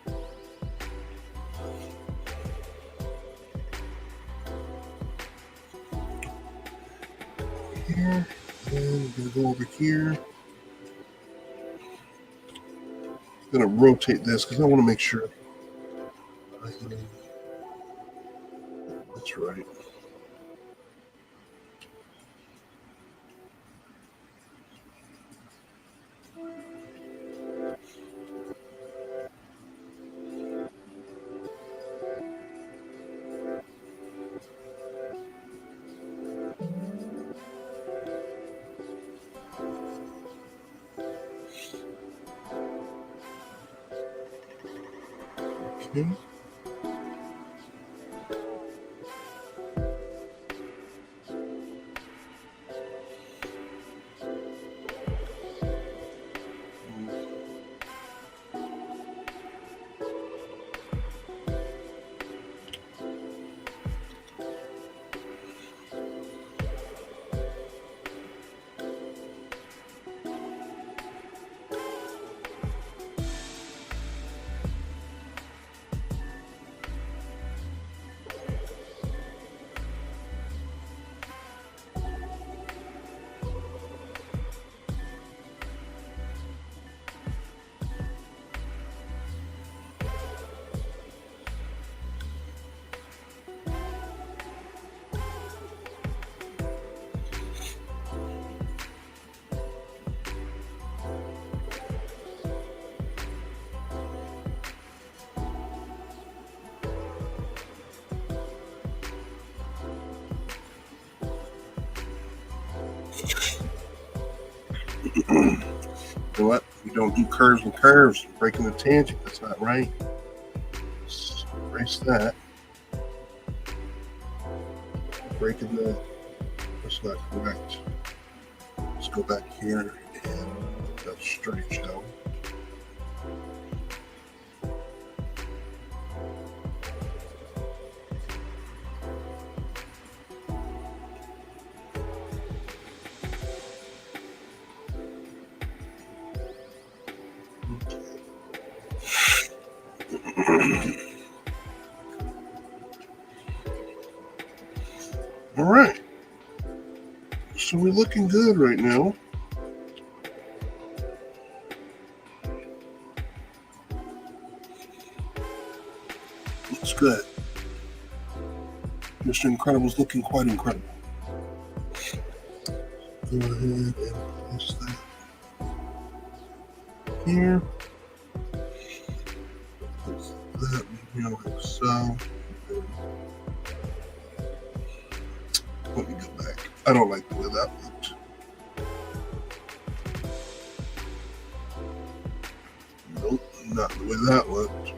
Here, and we're gonna go over here. I'm gonna rotate this because I want to make sure. That's right. Okay. You know what? We don't do curves and curves. You're breaking the tangent. That's not right. Let's erase that. Breaking the. That's not correct. Let's go back here and put that straight, shall we? All right. So we're looking good right now. Looks good. Mr. Incredible's looking quite incredible. Go ahead and place that here. Place that in here like so. Let me go back. I don't like the way that looked. Nope, not the way that looked.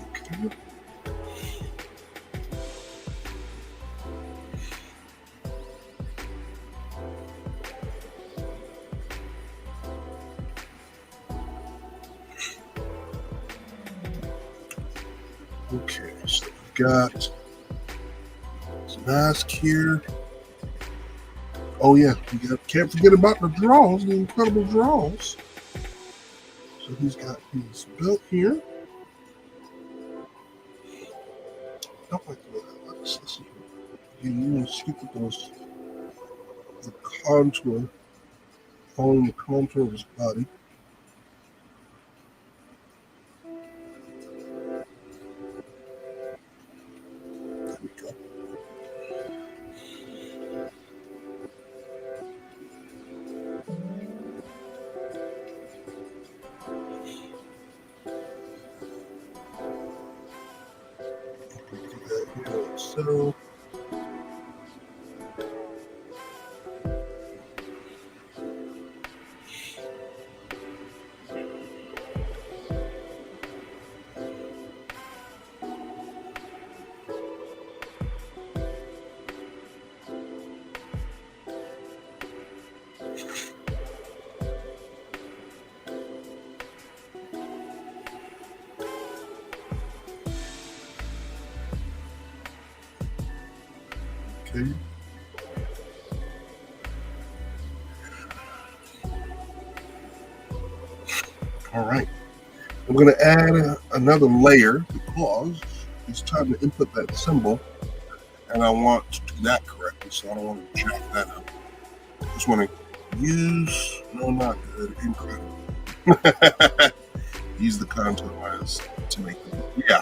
Okay. Okay, so we've got this mask here. Oh yeah, can't forget about the draws, the incredible draws. So he's got his belt here. I don't like the way that looks. You want to skip at the contour, following the contour of his body. There we go. so. Okay. All right. I'm going to add another layer because it's time to input that symbol, and I want to do that correctly, so I don't want to jack that up. Just want to use, no, not good, incredible. Use the contour lines to make them, yeah.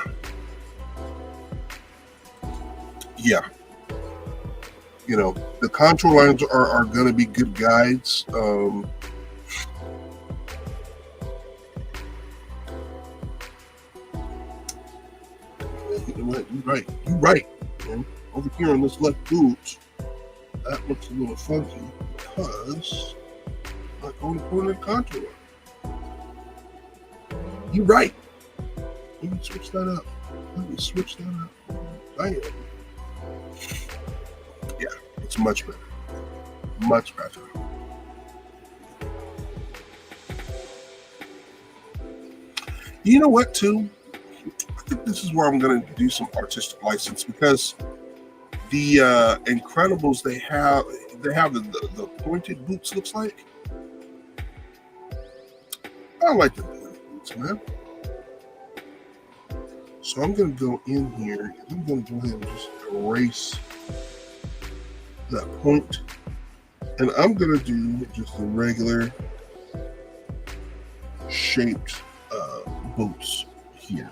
You know, the contour lines are going to be good guides. You're right. Man. Over here on this left boot, that looks a little funky because I'm not going to put in the contour. You're right. Let me switch that up. Bam. Yeah, it's much better. Much better. You know what, too? I think this is where I'm going to do some artistic license because the Incredibles they have the pointed boots. Looks like I like the pointed boots, man. So I'm going to go in here and I'm going to go ahead and just erase that point, and I'm going to do just the regular shaped boots here.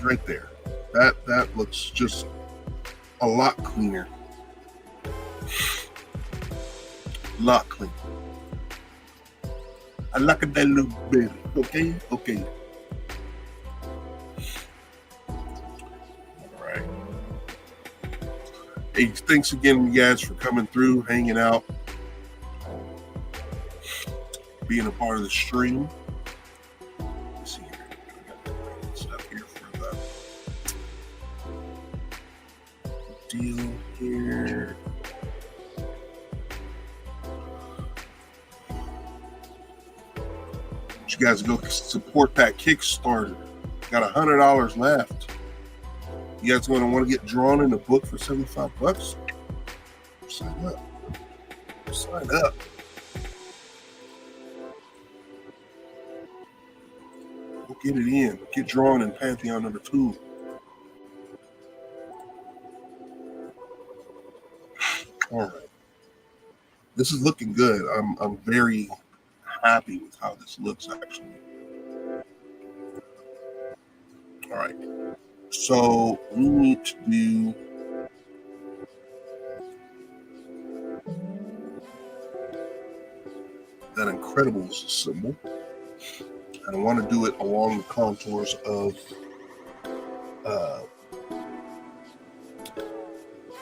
Right there. That looks just a lot cleaner. A lot cleaner. I like it that little bit. Okay. All right. Hey, thanks again, you guys, for coming through, hanging out, being a part of the stream. Let's see here. I got the right stuff here for the deal here. You guys go support that Kickstarter. Got $100 left. You guys going to want to get drawn in the book for $75? Sign up. We'll get it in. Get drawn in Pantheon number 2. All right. This is looking good. I'm very happy with how this looks, actually. All right. So we need to do that Incredibles symbol. And I want to do it along the contours of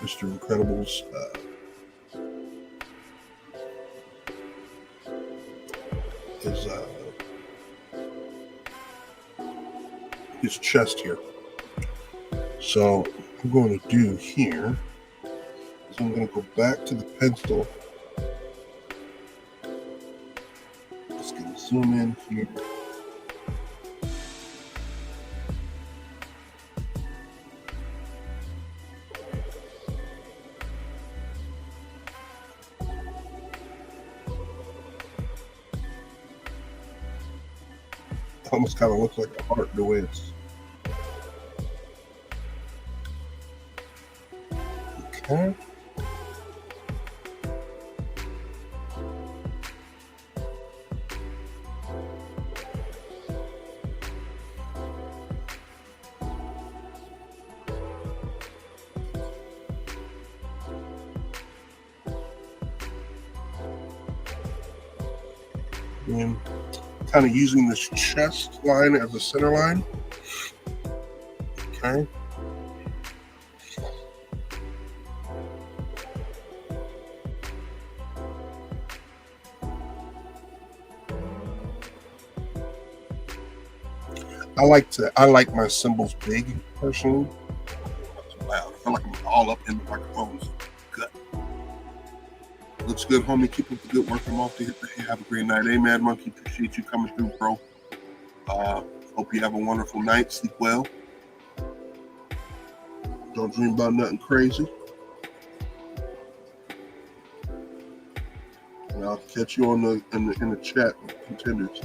Mr. Incredible's his chest here. So what I'm going to do here is I'm going to go back to the pencil. Just going to zoom in here. Almost kind of looks like a heart the way it's. Okay. And kind of using this chest line as a center line. Okay. I like my symbols big personally. Wow, I feel like I'm all up in the microphones. Good. Looks good, homie. Keep up the good work. I'm off to hit the hay. Have a great night. Hey, Mad Monkey, appreciate you coming through, bro. Hope you have a wonderful night. Sleep well. Don't dream about nothing crazy. And I'll catch you in the chat with contenders.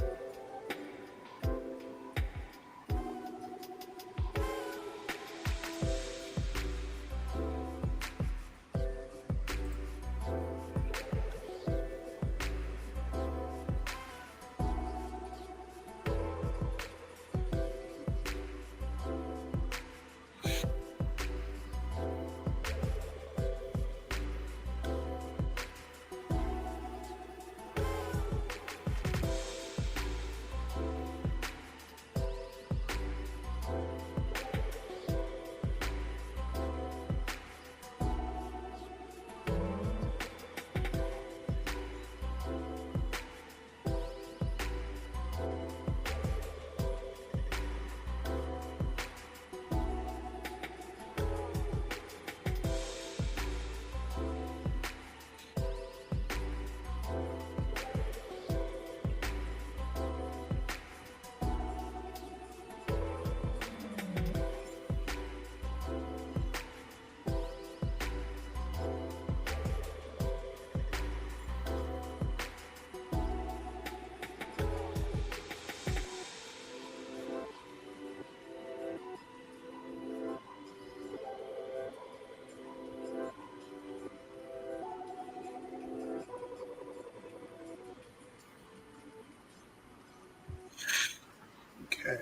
Okay.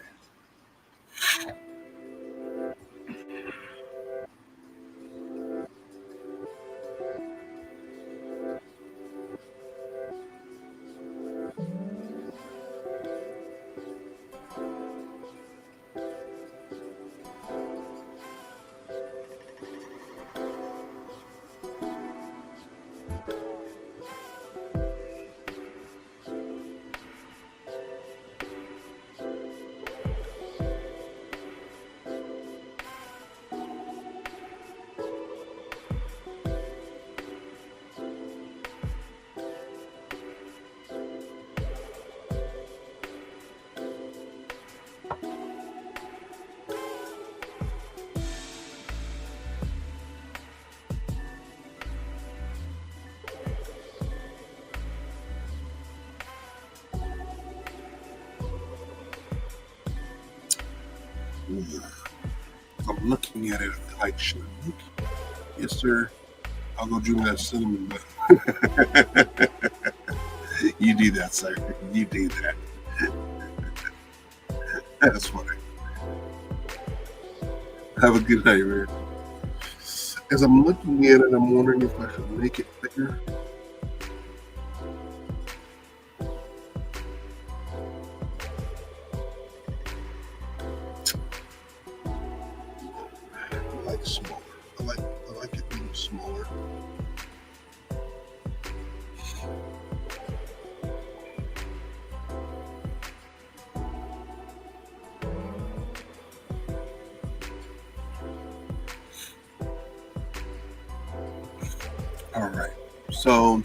I'm looking at it like, should I look? Yes, sir. I'll go drink that cinnamon. You do that, sir. You do that. That's funny. Have a good night, man. As I'm looking at it, I'm wondering if I should make it bigger. I like smaller. I like it being smaller. All right. So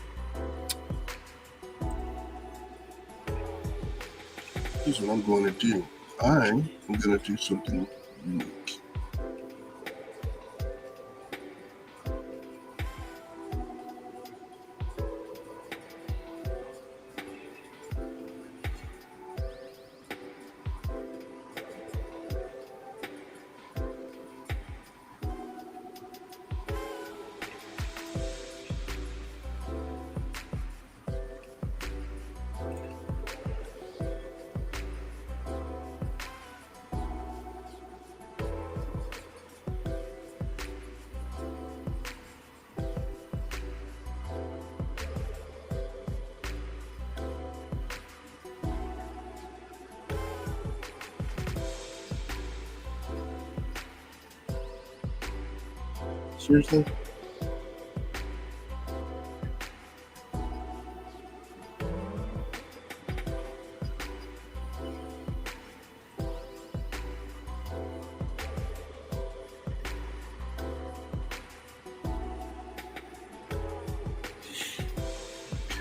here's what I'm going to do. I'm going to do something unique. Seriously?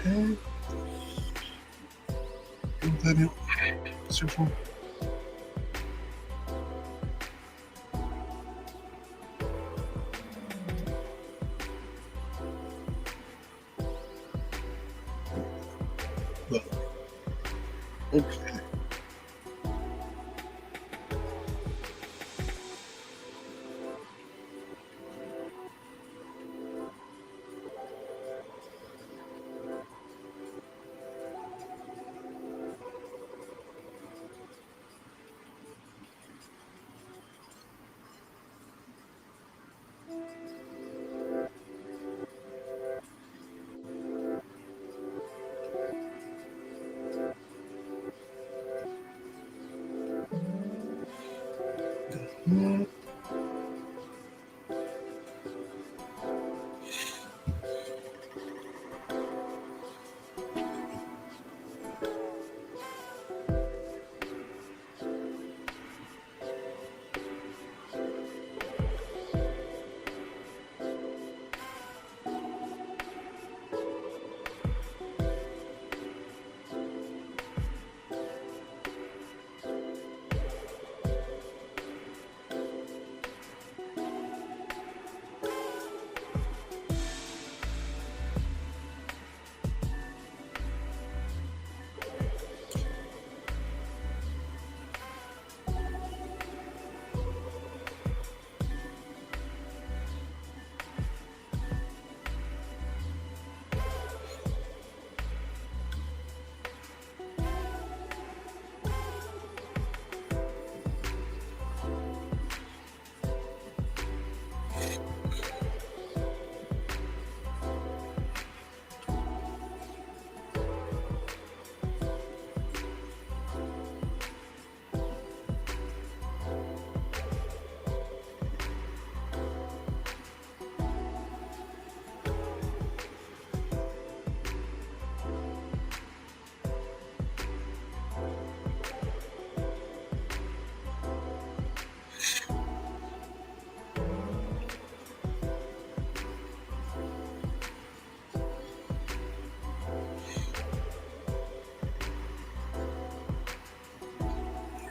Okay. Is that it? Seriously? Okay. Hmm.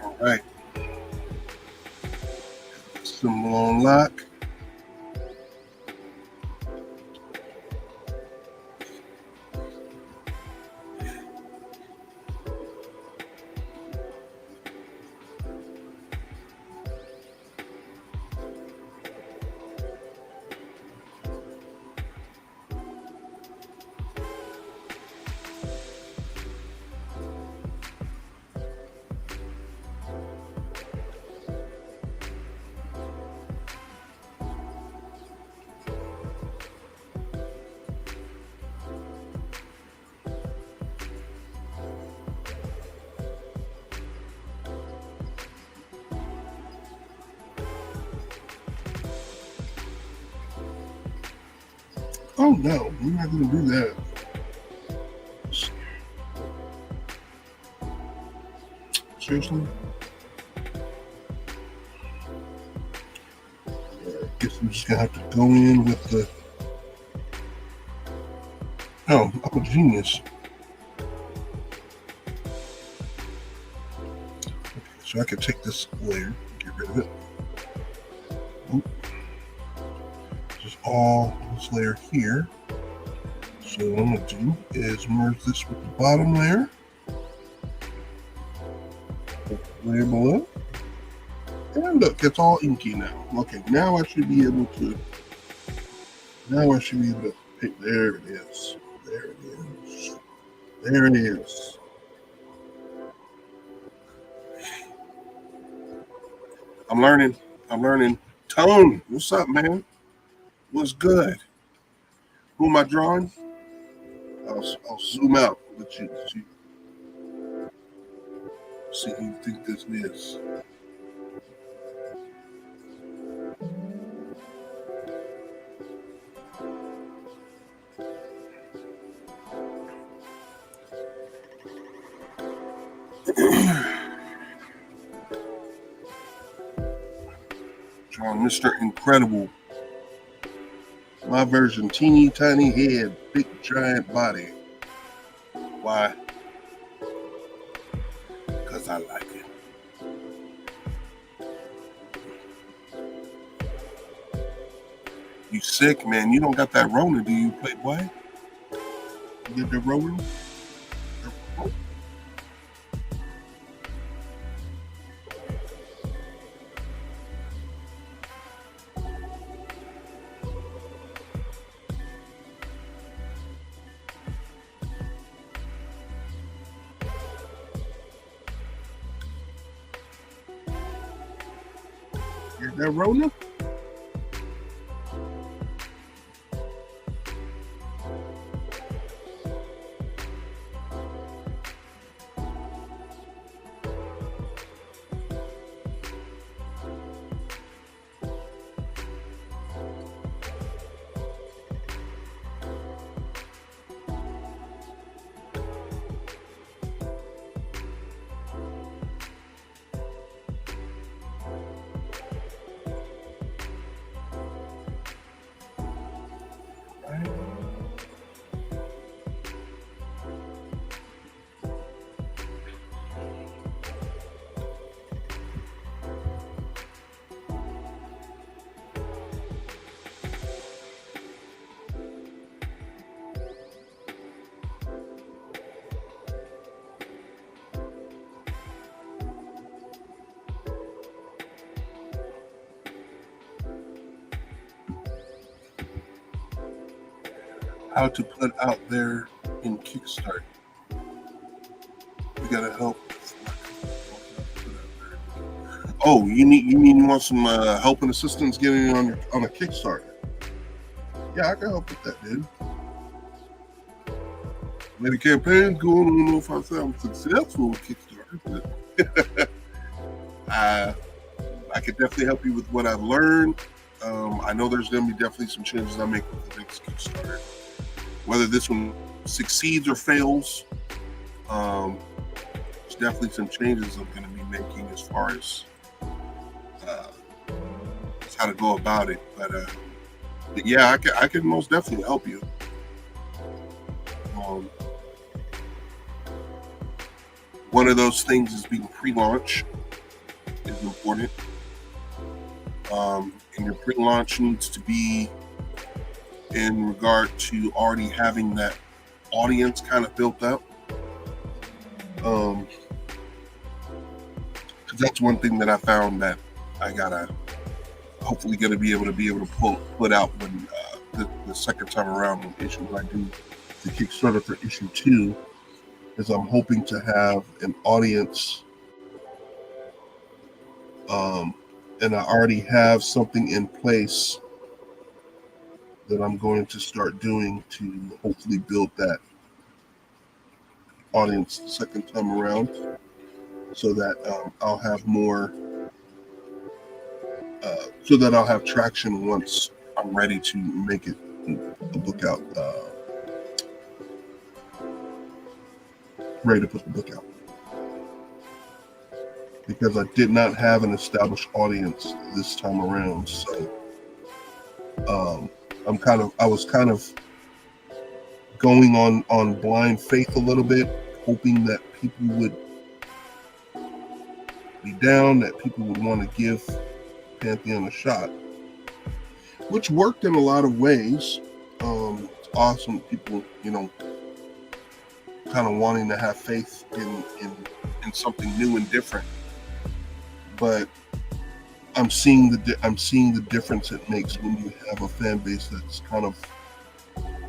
All right. Symbol on lock. Oh no, we're not gonna do that. Seriously? Guess I'm just gonna have to go in with the. Oh, I'm a genius. Okay, so I can take this layer, get rid of it. Oop. This is all this layer here. So what I'm gonna do is merge this with the bottom layer. Layer below. And look, it's all inky now. Okay, now I should be able to. Now I should be able to pick. There it is. There it is. There it is. I'm learning. I'm learning. Tone, what's up, man? What's good? Who am I drawing? I'll zoom out. Let you see who you think this is. on Mr. Incredible. My version, teeny tiny head, big giant body. Why? Because I like it. You sick, man? You don't got that Rona, do you, Playboy? You get the Rona? Get that Rona? How to put out there in Kickstarter. We gotta help. Oh, you want some help and assistance getting on a Kickstarter? Yeah, I can help with that, dude. Many campaigns going. I don't know if I'm successful with Kickstarter, but I could definitely help you with what I've learned. I know there's going to be definitely some changes I make with the next Kickstarter. Whether this one succeeds or fails, there's definitely some changes I'm going to be making as far as how to go about it. But yeah, I can most definitely help you. One of those things is being pre-launch is important. And your pre-launch needs to be in regard to already having that audience kind of built up. Because that's one thing that I found that I gotta hopefully gonna be able to put out when the second time around when I do the Kickstarter for issue 2 is I'm hoping to have an audience, and I already have something in place that I'm going to start doing to hopefully build that audience the second time around, so that I'll have more, so that I'll have traction once I'm ready to make it a book out, ready to put the book out. Because I did not have an established audience this time around, so I was kind of going on blind faith a little bit, hoping that people would be down, that people would want to give Pantheon a shot, which worked in a lot of ways. It's awesome, people, kind of wanting to have faith in something new and different. But I'm seeing the difference it makes when you have a fan base that's kind of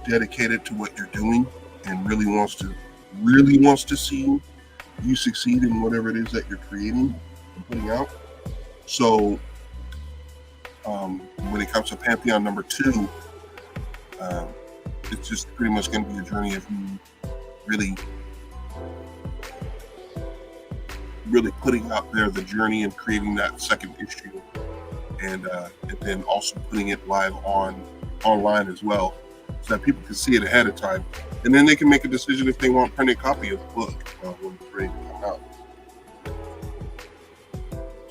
dedicated to what you're doing and really wants to see you succeed in whatever it is that you're creating and putting out. So when it comes to Pantheon number 2, it's just pretty much going to be a journey of me really putting out there the journey and creating that second issue, and then also putting it live online as well, so that people can see it ahead of time, and then they can make a decision if they want a printed copy of the book when it's ready to come out.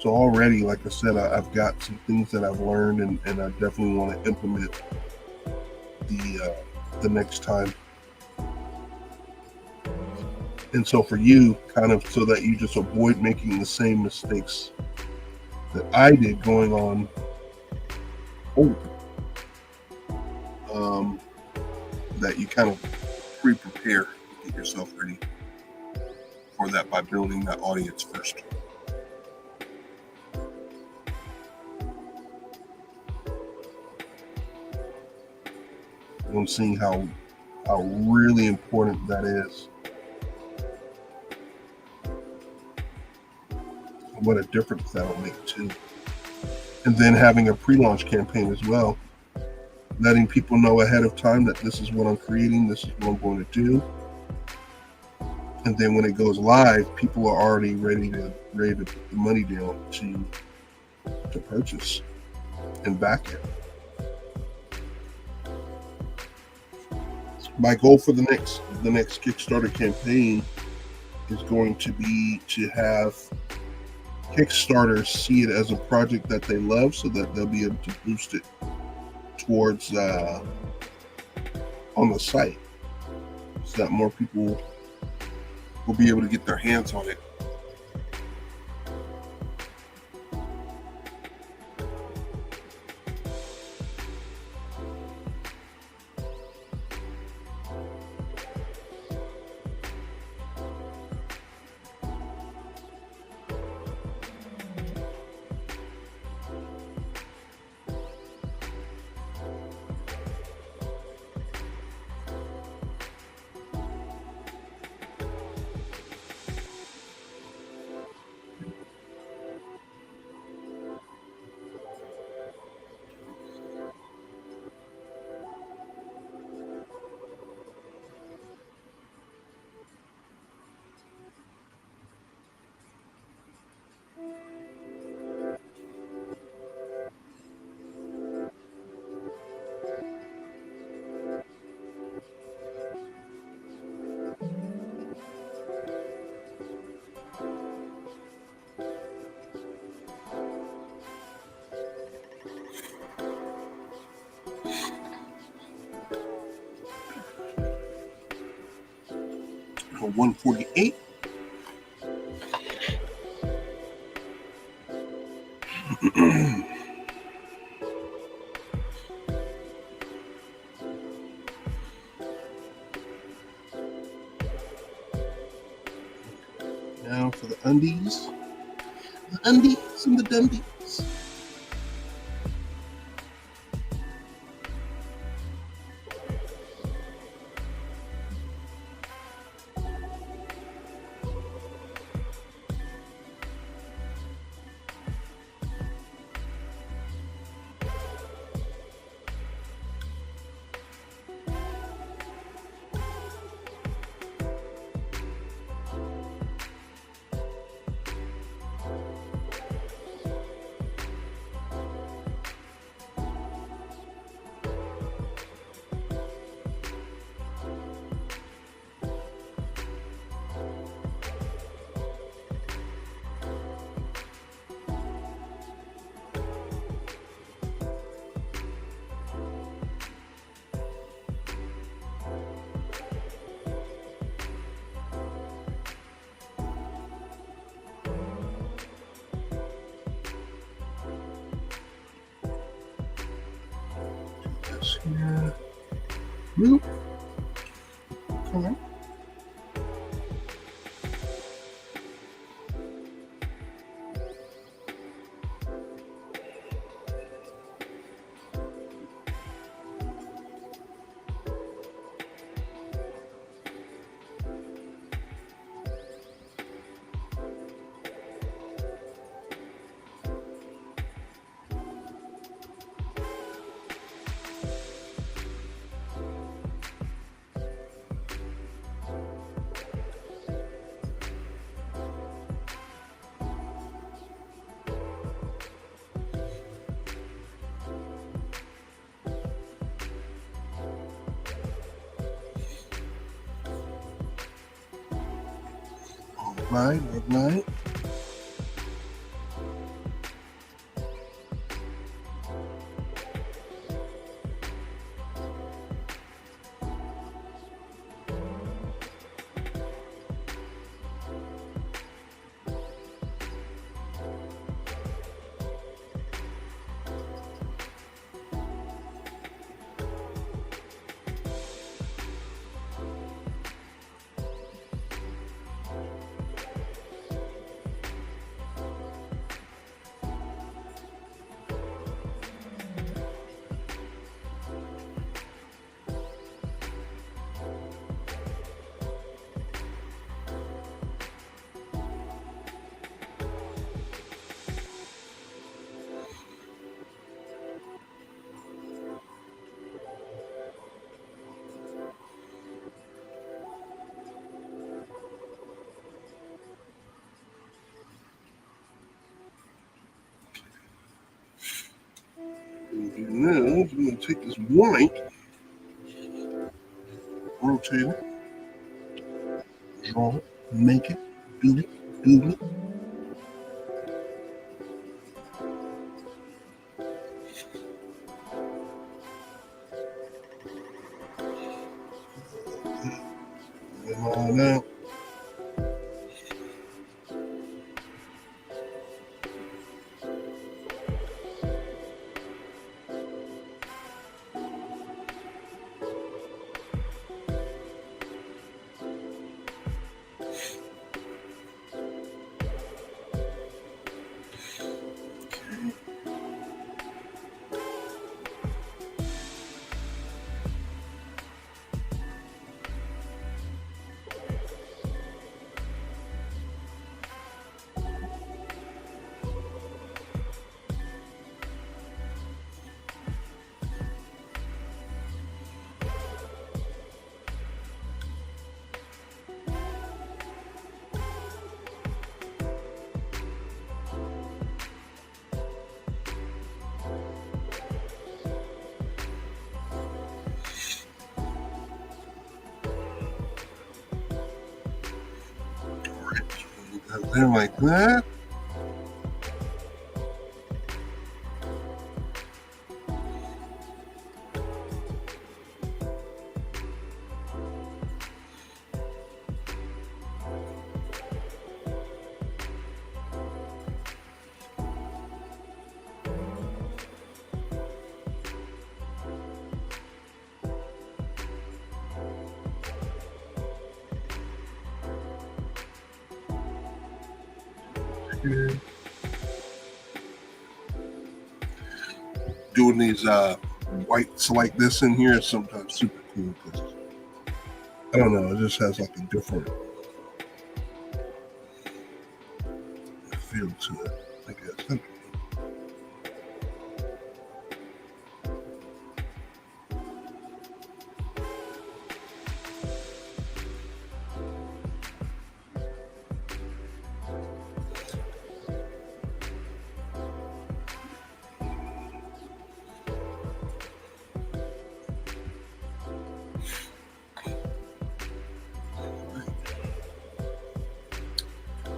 So already, like I said, I've got some things that I've learned, and I definitely want to implement the next time. And so for you, kind of so that you just avoid making the same mistakes that I did going on, that you kind of pre-prepare, get yourself ready for that by building that audience first. I'm seeing how really important that is. What a difference that'll make too. And then having a pre-launch campaign as well, letting people know ahead of time that this is what I'm creating, this is what I'm going to do. And then when it goes live, people are already ready to put the money down to purchase and back it. My goal for the next Kickstarter campaign is going to be to have Kickstarters see it as a project that they love, so that they'll be able to boost it towards on the site, so that more people will be able to get their hands on it. For 148. Now for the undies. The undies and the dundies. Here. Boop. Come on. Right. take this white, rotate it, draw it, make it, do it. Come on out. There like that. Doing these whites like this in here is sometimes super cool because I don't know, it just has like a different feel to it, I guess.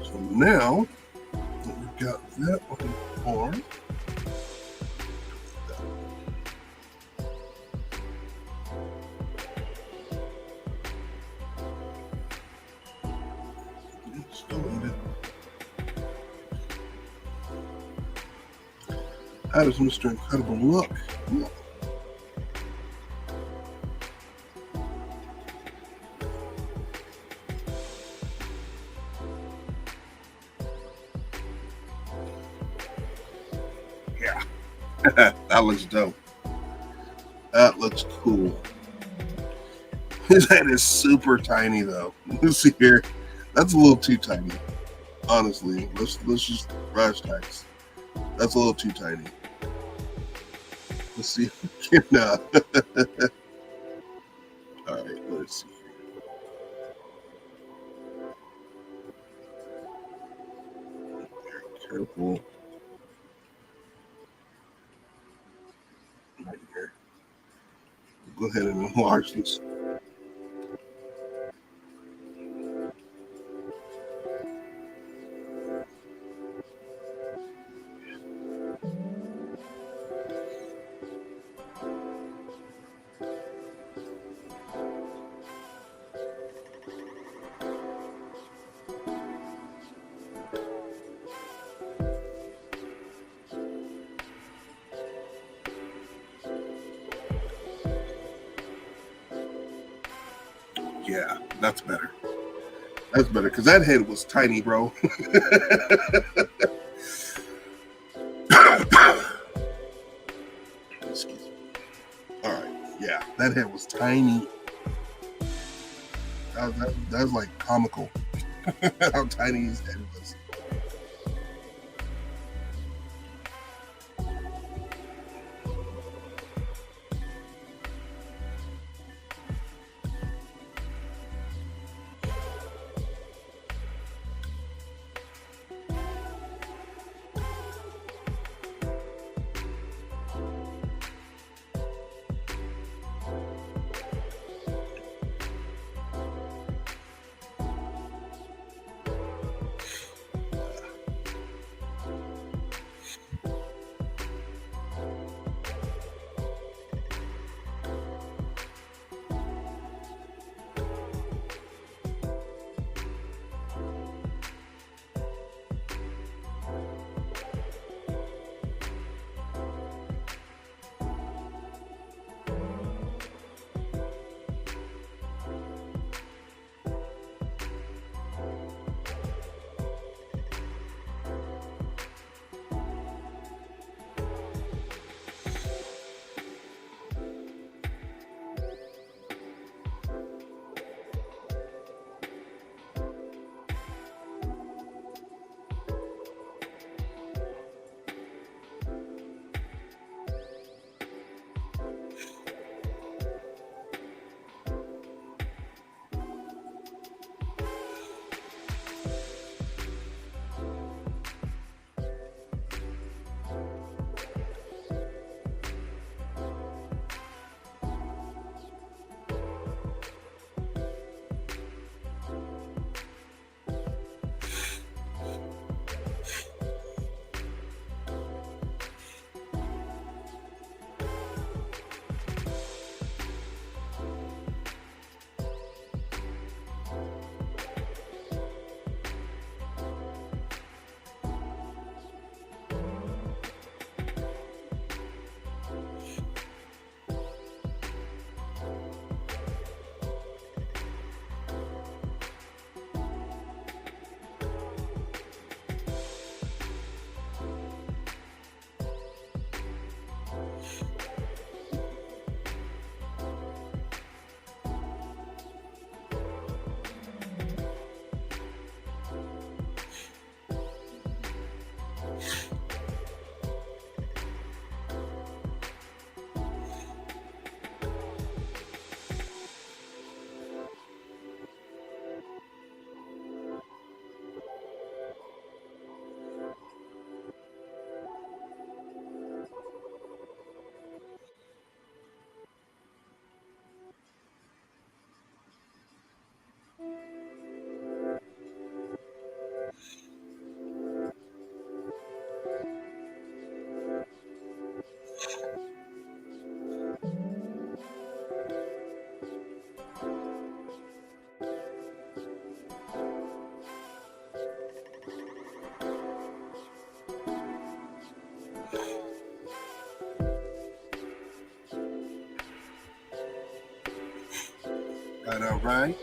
So now that we've got that on the arm, how does Mr. Incredible look? Yeah, that looks dope. That looks cool. His head is super tiny though. Let's see here. That's a little too tiny. Honestly, let's just brush tags. That's a little too tiny. Let's see if we can. All right, let's see. Very careful. Right here. Go ahead and enlarge this. Yeah, that's better. That's better because that head was tiny, bro. Excuse me. All right, yeah, that head was tiny. That was like comical. How tiny his head was. All right.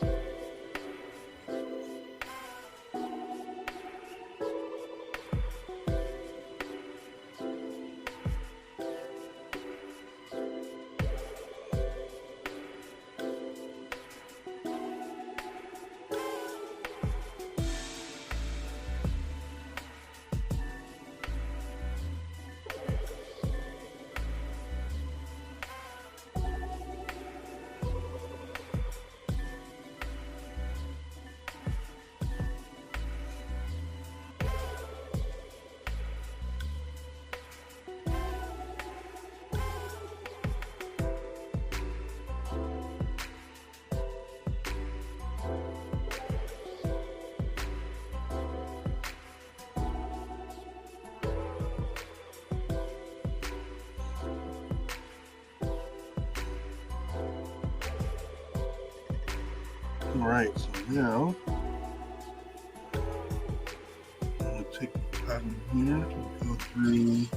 All right, so now I'm going to take the pattern here and go through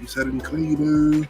you said include.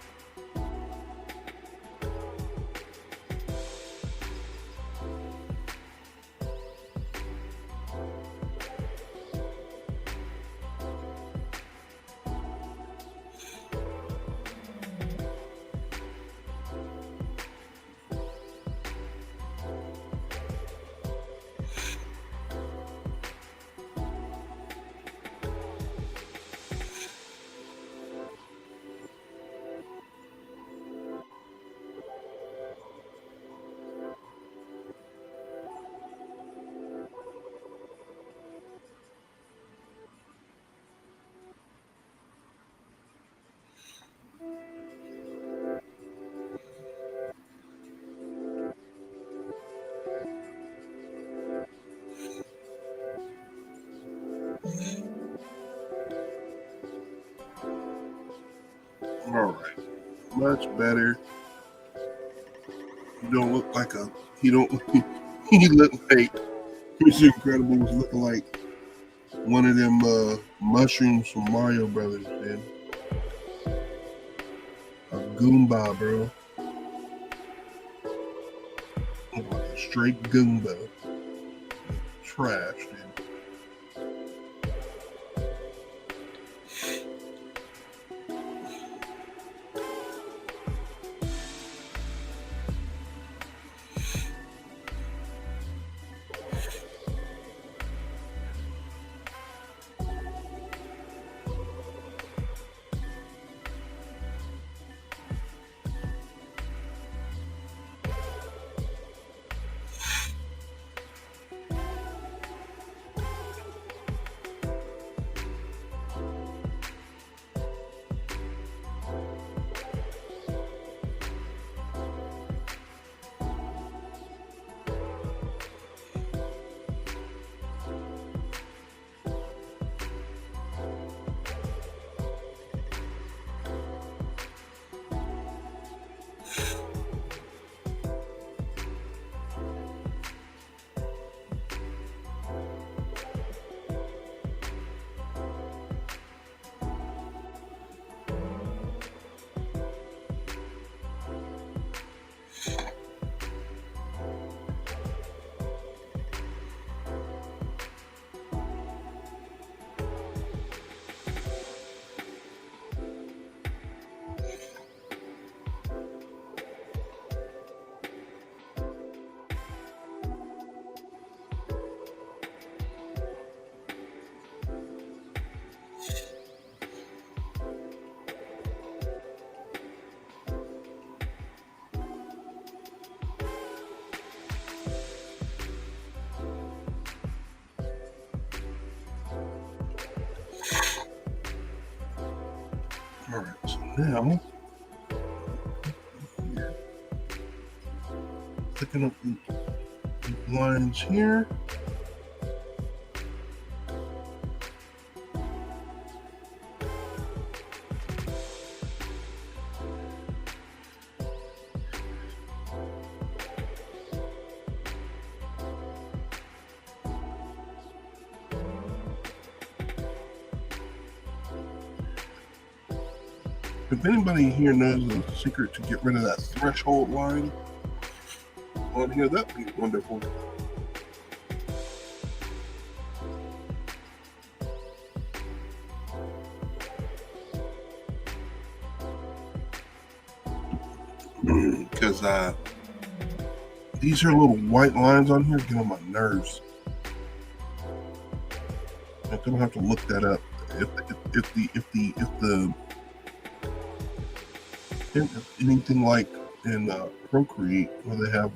All right, much better. You don't look like a. You don't. He look like Mr. Incredible was looking like one of them mushrooms from Mario Brothers, man. A Goomba, bro. Like a straight Goomba. Trash, dude. now, here, picking up the lines here. If anybody here knows the secret to get rid of that threshold line on here, that'd be wonderful. Because these are little white lines on here get on my nerves. I'm gonna have to look that up. If anything like in Procreate where they have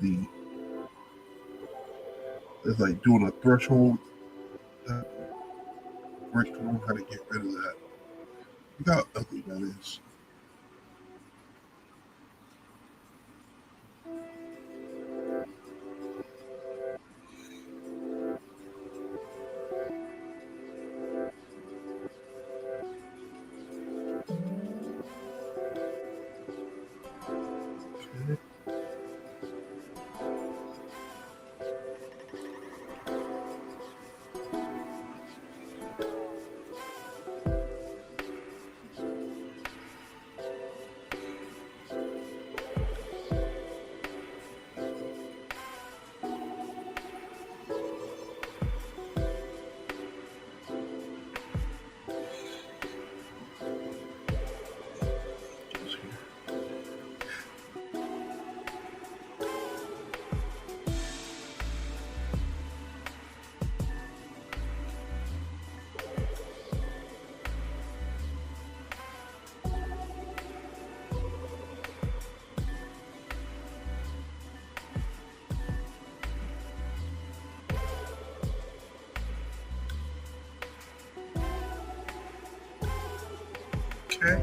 it's like doing a threshold, break to learn how to get rid of that. Look how ugly that is. Okay.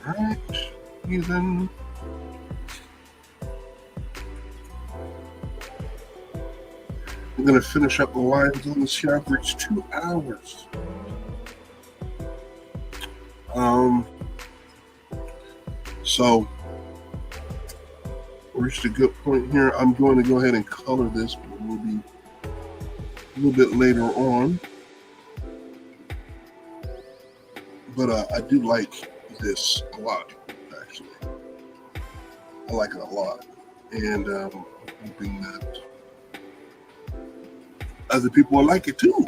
All right. Then I'm going to finish up the lines on the shop. It's 2 hours. So we reached a good point here. I'm going to go ahead and color this, but it will be a little bit later on. But I do like this a lot, actually. I like it a lot. And I'm hoping that other people will like it too.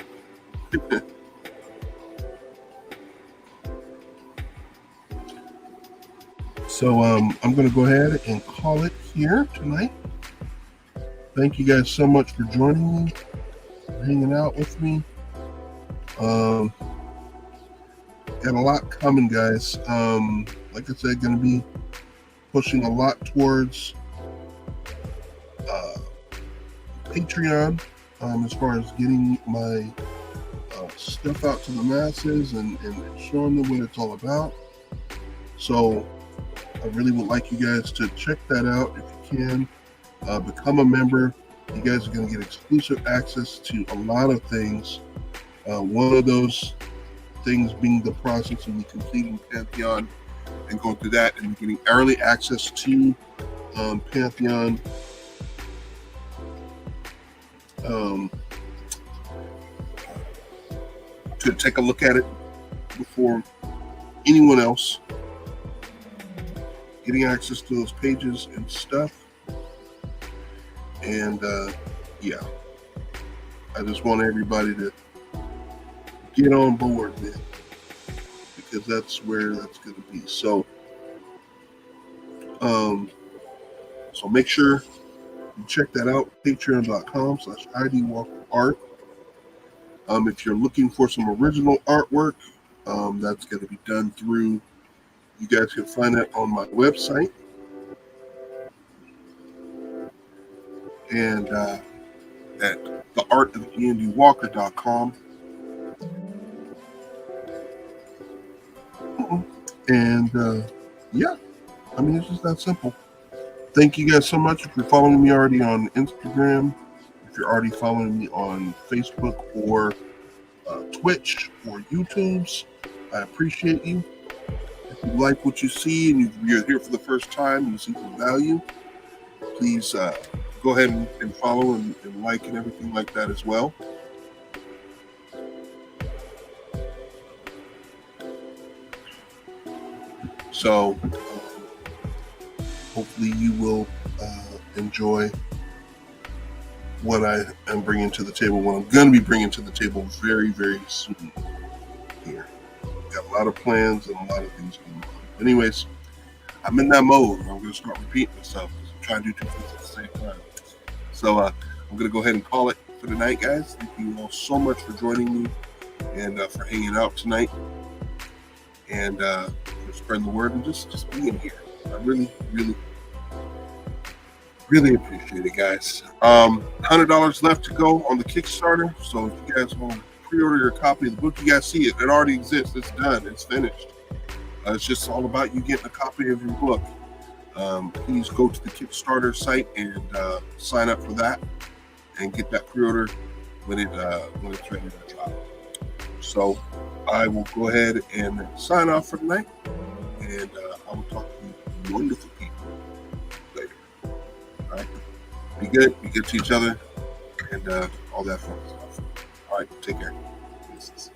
So I'm going to go ahead and call it here tonight. Thank you guys so much for joining me, for hanging out with me. Got a lot coming, guys. Like I said, going to be pushing a lot towards Patreon as far as getting my stuff out to the masses and showing them what it's all about. So I really would like you guys to check that out if you can. Become a member. You guys are going to get exclusive access to a lot of things. One of those things being the process of me completing Pantheon and going through that and getting early access to Pantheon. To take a look at it before anyone else, getting access to those pages and stuff. And yeah, I just want everybody to get on board, man, because that's where that's going to be. So so make sure check that out, patreon.com/idwalkerart. If you're looking for some original artwork, that's going to be done through, you guys can find that on my website. And at theartofandywalker.com. And yeah, I mean, it's just that simple. Thank you guys so much. If you're following me already on Instagram, if you're already following me on Facebook or Twitch or YouTube's, I appreciate you. If you like what you see and you're here for the first time and you see some value, please go ahead and follow and like and everything like that as well. So hopefully you will enjoy what I am bringing to the table, what I'm going to be bringing to the table very, very soon here. Got a lot of plans and a lot of things going on. Anyways, I'm in that mode. I'm going to start repeating myself because I'm trying to do two things at the same time. So I'm going to go ahead and call it for the night, guys. Thank you all so much for joining me and for hanging out tonight and for spreading the word and just being here. I really, really, really appreciate it, guys. $100 left to go on the Kickstarter. So if you guys want to pre-order your copy of the book, you guys see it. It already exists. It's done. It's finished. It's just all about you getting a copy of your book. Please go to the Kickstarter site and sign up for that and get that pre-order when it's ready to drop. So I will go ahead and sign off for tonight, and I will talk to you wonderful people later. All right, be good to each other, and all that fun stuff. All right, take care. Peace.